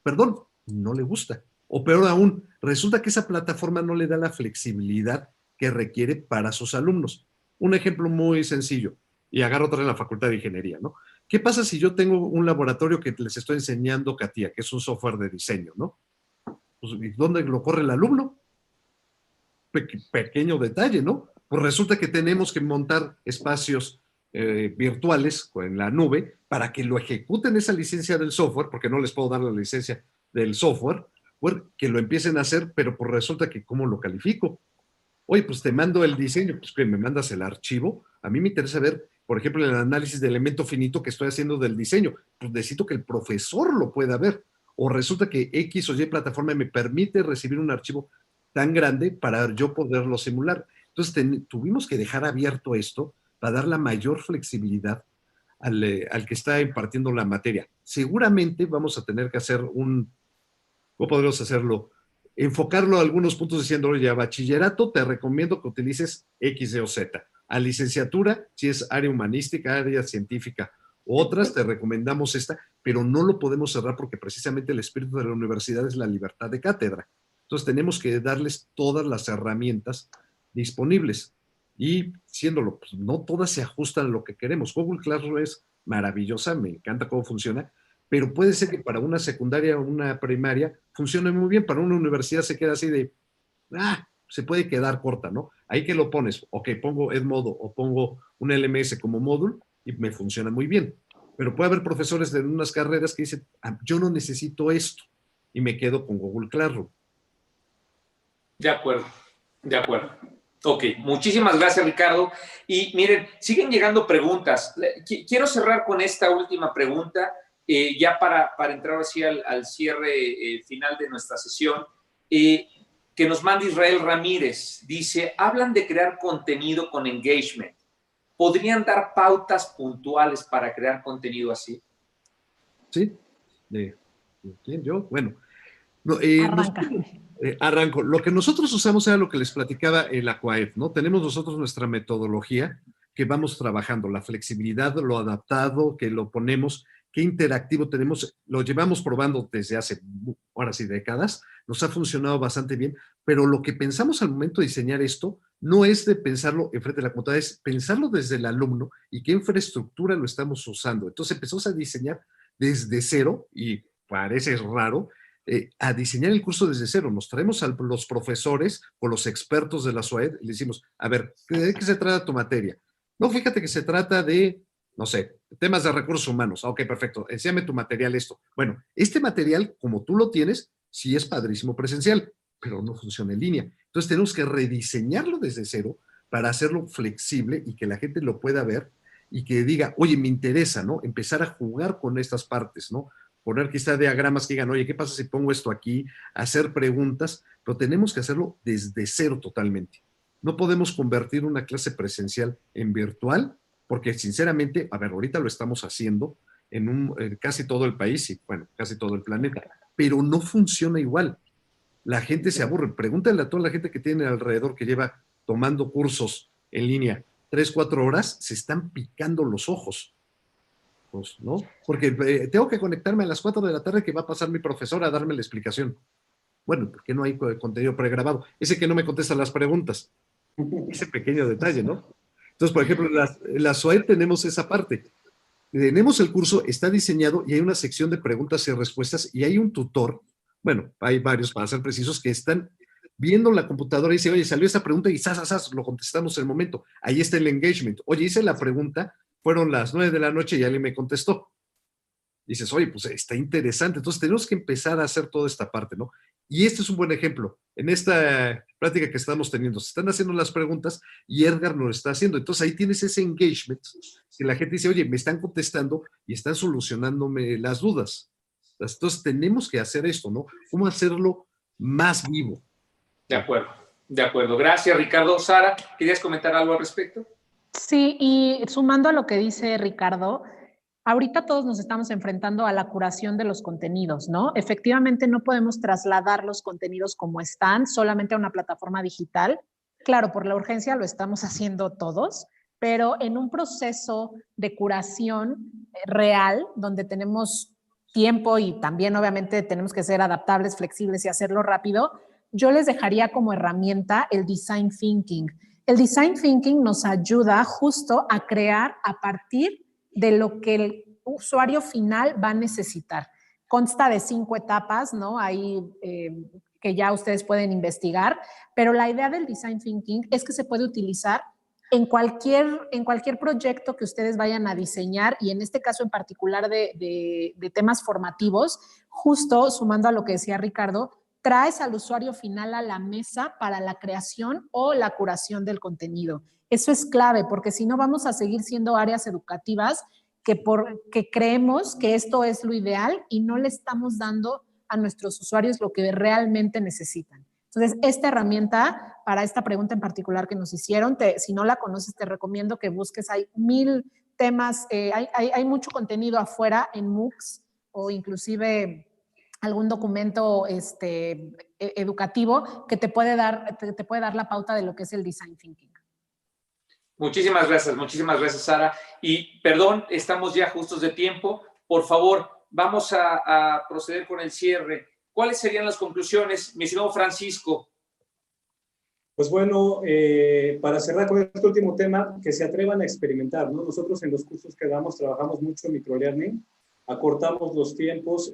perdón, no le gusta. O peor aún, resulta que esa plataforma no le da la flexibilidad que requiere para sus alumnos. Un ejemplo muy sencillo, y agarro otra en la Facultad de Ingeniería, ¿no? ¿Qué pasa si yo tengo un laboratorio que les estoy enseñando CATIA, que es un software de diseño, ¿no? Pues, ¿dónde lo corre el alumno? Pequeño detalle, ¿no? Pues resulta que tenemos que montar espacios virtuales en la nube para que lo ejecuten esa licencia del software, porque no les puedo dar la licencia del software, bueno, que lo empiecen a hacer, pero pues resulta que ¿cómo lo califico? Oye, pues te mando el diseño, pues que me mandas el archivo. A mí me interesa ver, por ejemplo, el análisis de elemento finito que estoy haciendo del diseño. Pues necesito que el profesor lo pueda ver. O resulta que X o Y plataforma me permite recibir un archivo tan grande para yo poderlo simular. Entonces tuvimos que dejar abierto esto para dar la mayor flexibilidad al que está impartiendo la materia. Seguramente vamos a tener que hacer ¿cómo podemos hacerlo? Enfocarlo a algunos puntos diciendo, oye, a bachillerato te recomiendo que utilices X, Y o Z. A licenciatura, si es área humanística, área científica, otras te recomendamos esta, pero no lo podemos cerrar porque precisamente el espíritu de la universidad es la libertad de cátedra. Entonces tenemos que darles todas las herramientas disponibles y siéndolo, pues no todas se ajustan a lo que queremos. Google Classroom es maravillosa, me encanta cómo funciona, pero puede ser que para una secundaria o una primaria funcione muy bien, para una universidad se queda así de, se puede quedar corta, ¿no? Ahí que lo pones, ok, pongo Edmodo o pongo un LMS como módulo y me funciona muy bien. Pero puede haber profesores de unas carreras que dicen, yo no necesito esto y me quedo con Google Classroom.
De acuerdo, de acuerdo. Ok, muchísimas gracias, Ricardo. Y miren, siguen llegando preguntas. Quiero cerrar con esta última pregunta, ya para entrar así al cierre final de nuestra sesión, que nos manda Israel Ramírez. Dice, hablan de crear contenido con engagement. ¿Podrían dar pautas puntuales para crear contenido así?
Sí. ¿Quién? ¿Yo? Bueno. No,
Arranca.
Arranco. Lo que nosotros usamos era lo que les platicaba el Aquaed, ¿no? Tenemos nosotros nuestra metodología que vamos trabajando, la flexibilidad, lo adaptado, que lo ponemos, qué interactivo tenemos, lo llevamos probando desde hace, ahora sí, décadas, nos ha funcionado bastante bien, pero lo que pensamos al momento de diseñar esto no es de pensarlo enfrente de la computadora, es pensarlo desde el alumno y qué infraestructura lo estamos usando. Entonces empezamos a diseñar desde cero, y parece raro, a diseñar el curso desde cero. Nos traemos a los profesores o los expertos de la SUAED y le decimos, a ver, ¿de qué se trata tu materia? No, fíjate que se trata de, no sé, temas de recursos humanos. Ok, perfecto, enséñame tu material esto. Bueno, este material, como tú lo tienes, sí es padrísimo presencial, pero no funciona en línea. Entonces tenemos que rediseñarlo desde cero para hacerlo flexible y que la gente lo pueda ver y que diga, oye, me interesa, ¿no? Empezar a jugar con estas partes, ¿no? Poner quizá diagramas que digan, oye, ¿qué pasa si pongo esto aquí? Hacer preguntas, pero tenemos que hacerlo desde cero totalmente. No podemos convertir una clase presencial en virtual, porque sinceramente, a ver, ahorita lo estamos haciendo en casi todo el país y, bueno, casi todo el planeta, pero no funciona igual. La gente se aburre. Pregúntale a toda la gente que tiene alrededor que lleva tomando cursos en línea 3, 4 horas, se están picando los ojos. Pues, ¿no? Porque tengo que conectarme a las 4 de la tarde que va a pasar mi profesor a darme la explicación. Bueno, ¿por qué no hay contenido pregrabado? Ese que no me contesta las preguntas. Ese pequeño detalle, ¿no? Entonces, por ejemplo, en la SUAED tenemos esa parte. Tenemos el curso, está diseñado y hay una sección de preguntas y respuestas y hay un tutor, bueno, hay varios para ser precisos, que están viendo la computadora y dicen, oye, salió esta pregunta y lo contestamos en el momento. Ahí está el engagement. Oye, hice la pregunta, fueron las 9 de la noche y alguien me contestó. Dices, oye, pues está interesante. Entonces tenemos que empezar a hacer toda esta parte, ¿no? Y este es un buen ejemplo. En esta práctica que estamos teniendo, se están haciendo las preguntas y Edgar nos lo está haciendo. Entonces ahí tienes ese engagement que la gente dice, oye, me están contestando y están solucionándome las dudas. Entonces tenemos que hacer esto, ¿no? ¿Cómo hacerlo más vivo?
De acuerdo, de acuerdo. Gracias, Ricardo. Sara, ¿querías comentar algo al respecto?
Sí, y sumando a lo que dice Ricardo, ahorita todos nos estamos enfrentando a la curación de los contenidos, ¿no? Efectivamente no podemos trasladar los contenidos como están solamente a una plataforma digital. Claro, por la urgencia lo estamos haciendo todos, pero en un proceso de curación real, donde tenemos tiempo y también obviamente tenemos que ser adaptables, flexibles y hacerlo rápido, yo les dejaría como herramienta el design thinking. El design thinking nos ayuda justo a crear a partir de lo que el usuario final va a necesitar. Consta de 5 etapas, ¿no? Ahí que ya ustedes pueden investigar, pero la idea del design thinking es que se puede utilizar en cualquier proyecto que ustedes vayan a diseñar, y en este caso en particular de temas formativos, justo sumando a lo que decía Ricardo, traes al usuario final a la mesa para la creación o la curación del contenido. Eso es clave, porque si no vamos a seguir siendo áreas educativas que creemos que esto es lo ideal y no le estamos dando a nuestros usuarios lo que realmente necesitan. Entonces, esta herramienta, para esta pregunta en particular que nos hicieron, si no la conoces, te recomiendo que busques. Hay 1000 temas, hay mucho contenido afuera en MOOCs o inclusive algún documento educativo que te puede dar la pauta de lo que es el design thinking.
Muchísimas gracias, Sara. Y perdón, estamos ya justos de tiempo. Por favor, vamos a proceder con el cierre. ¿Cuáles serían las conclusiones, mi estimado Francisco?
Pues bueno, para cerrar con este último tema, que se atrevan a experimentar, ¿no? Nosotros en los cursos que damos trabajamos mucho en microlearning, acortamos los tiempos,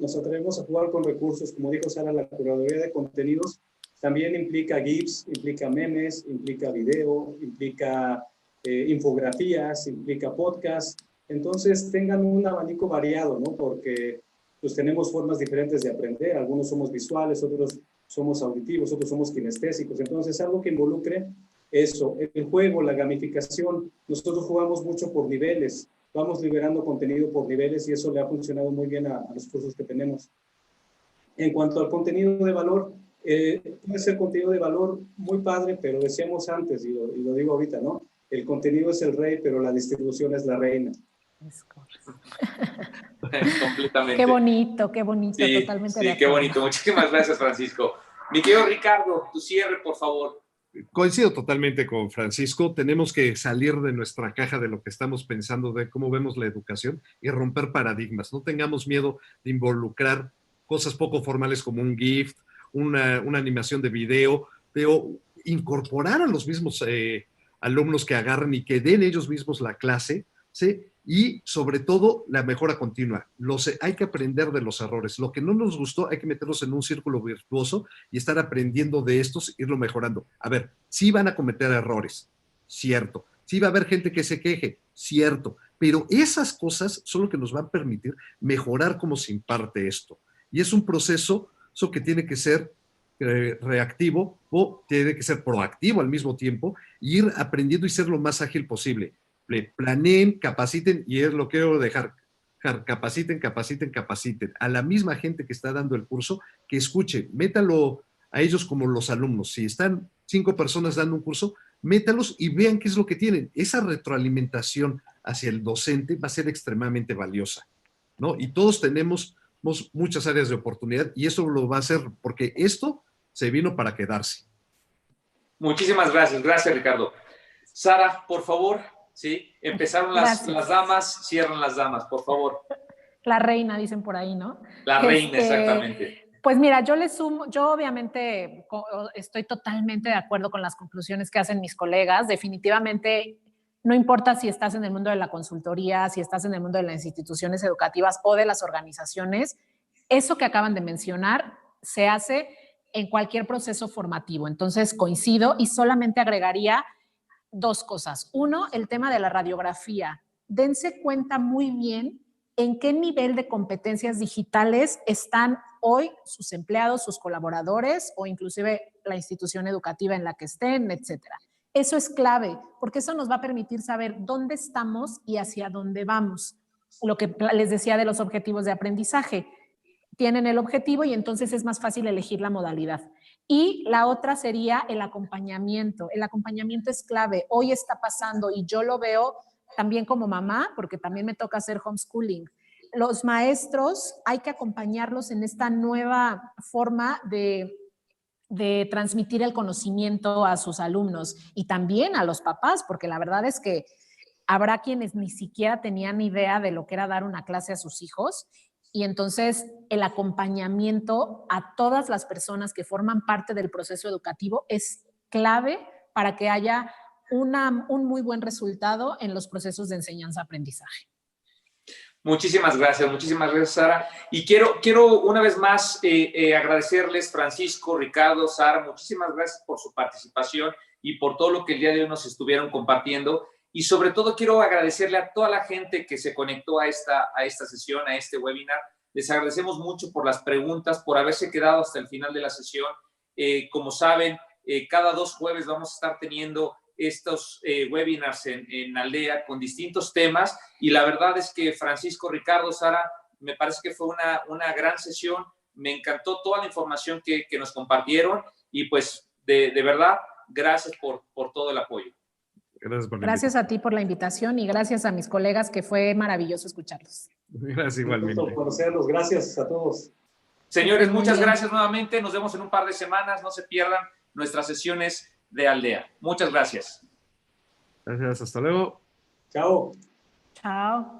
nos atrevemos a jugar con recursos, como dijo Sara, la curaduría de contenidos también implica GIFs, implica memes, implica video, implica infografías, implica podcast. Entonces tengan un abanico variado, ¿no? Porque pues tenemos formas diferentes de aprender, algunos somos visuales, otros somos auditivos, otros somos kinestésicos. Entonces algo que involucre eso, el juego, la gamificación. Nosotros jugamos mucho por niveles, vamos liberando contenido por niveles y eso le ha funcionado muy bien a los cursos que tenemos. En cuanto al contenido de valor, puede ser contenido de valor muy padre, pero decíamos antes, y lo digo ahorita, ¿no? El contenido es el rey, pero la distribución es la reina.
Completamente.
Qué bonito,
sí,
totalmente.
Sí, qué bonito. Muchísimas gracias, Francisco. Mi querido Ricardo, tu cierre, por favor.
Coincido totalmente con Francisco. Tenemos que salir de nuestra caja de lo que estamos pensando, de cómo vemos la educación y romper paradigmas. No tengamos miedo de involucrar cosas poco formales como un GIF, una animación de video, pero incorporar a los mismos alumnos que agarren y que den ellos mismos la clase, ¿sí? Y sobre todo la mejora continua. Hay que aprender de los errores. Lo que no nos gustó hay que meterlos en un círculo virtuoso y estar aprendiendo de estos, irlo mejorando. A ver, sí van a cometer errores, cierto. Sí va a haber gente que se queje, cierto. Pero esas cosas son lo que nos van a permitir mejorar cómo se imparte esto. Y es un proceso que tiene que ser reactivo o tiene que ser proactivo al mismo tiempo, y ir aprendiendo y ser lo más ágil posible. Planeen, capaciten, y es lo que quiero dejar. Capaciten. A la misma gente que está dando el curso, que escuche, métalo a ellos como los alumnos. Si están 5 personas dando un curso, métalos y vean qué es lo que tienen. Esa retroalimentación hacia el docente va a ser extremadamente valiosa, ¿no? Y todos tenemos muchas áreas de oportunidad y eso lo va a hacer porque esto se vino para quedarse.
Muchísimas gracias. Gracias, Ricardo. Sara, por favor. Sí, empezaron las damas, cierran las damas, por favor.
La reina, dicen por ahí, ¿no?
La reina, exactamente.
Pues mira, yo le sumo, yo obviamente estoy totalmente de acuerdo con las conclusiones que hacen mis colegas. Definitivamente, no importa si estás en el mundo de la consultoría, si estás en el mundo de las instituciones educativas o de las organizaciones, eso que acaban de mencionar se hace en cualquier proceso formativo. Entonces, coincido y solamente agregaría 2 cosas. 1, el tema de la radiografía. Dense cuenta muy bien en qué nivel de competencias digitales están hoy sus empleados, sus colaboradores o inclusive la institución educativa en la que estén, etcétera. Eso es clave, porque eso nos va a permitir saber dónde estamos y hacia dónde vamos. Lo que les decía de los objetivos de aprendizaje. Tienen el objetivo y entonces es más fácil elegir la modalidad. Y la otra sería el acompañamiento. El acompañamiento es clave. Hoy está pasando y yo lo veo también como mamá, porque también me toca hacer homeschooling. Los maestros hay que acompañarlos en esta nueva forma de transmitir el conocimiento a sus alumnos y también a los papás, porque la verdad es que habrá quienes ni siquiera tenían idea de lo que era dar una clase a sus hijos, y entonces el acompañamiento a todas las personas que forman parte del proceso educativo es clave para que haya un muy buen resultado en los procesos de enseñanza-aprendizaje.
Muchísimas gracias, Sara. Y quiero una vez más agradecerles, Francisco, Ricardo, Sara, muchísimas gracias por su participación y por todo lo que el día de hoy nos estuvieron compartiendo. Y sobre todo quiero agradecerle a toda la gente que se conectó a esta sesión, a este webinar. Les agradecemos mucho por las preguntas, por haberse quedado hasta el final de la sesión. Como saben, cada 2 jueves vamos a estar teniendo estos webinars en Aldea con distintos temas, y la verdad es que Francisco, Ricardo, Sara, me parece que fue una gran sesión. Me encantó toda la información que nos compartieron, y pues de verdad, gracias por todo el apoyo.
Gracias a ti por la invitación y gracias a mis colegas, que fue maravilloso escucharlos.
Gracias igualmente.
Un gusto conocerlos. Gracias a todos.
Señores, muchas gracias nuevamente. Nos vemos en un par de semanas. No se pierdan nuestras sesiones de Aldea. Muchas gracias.
Gracias, hasta luego.
Chao.
Chao.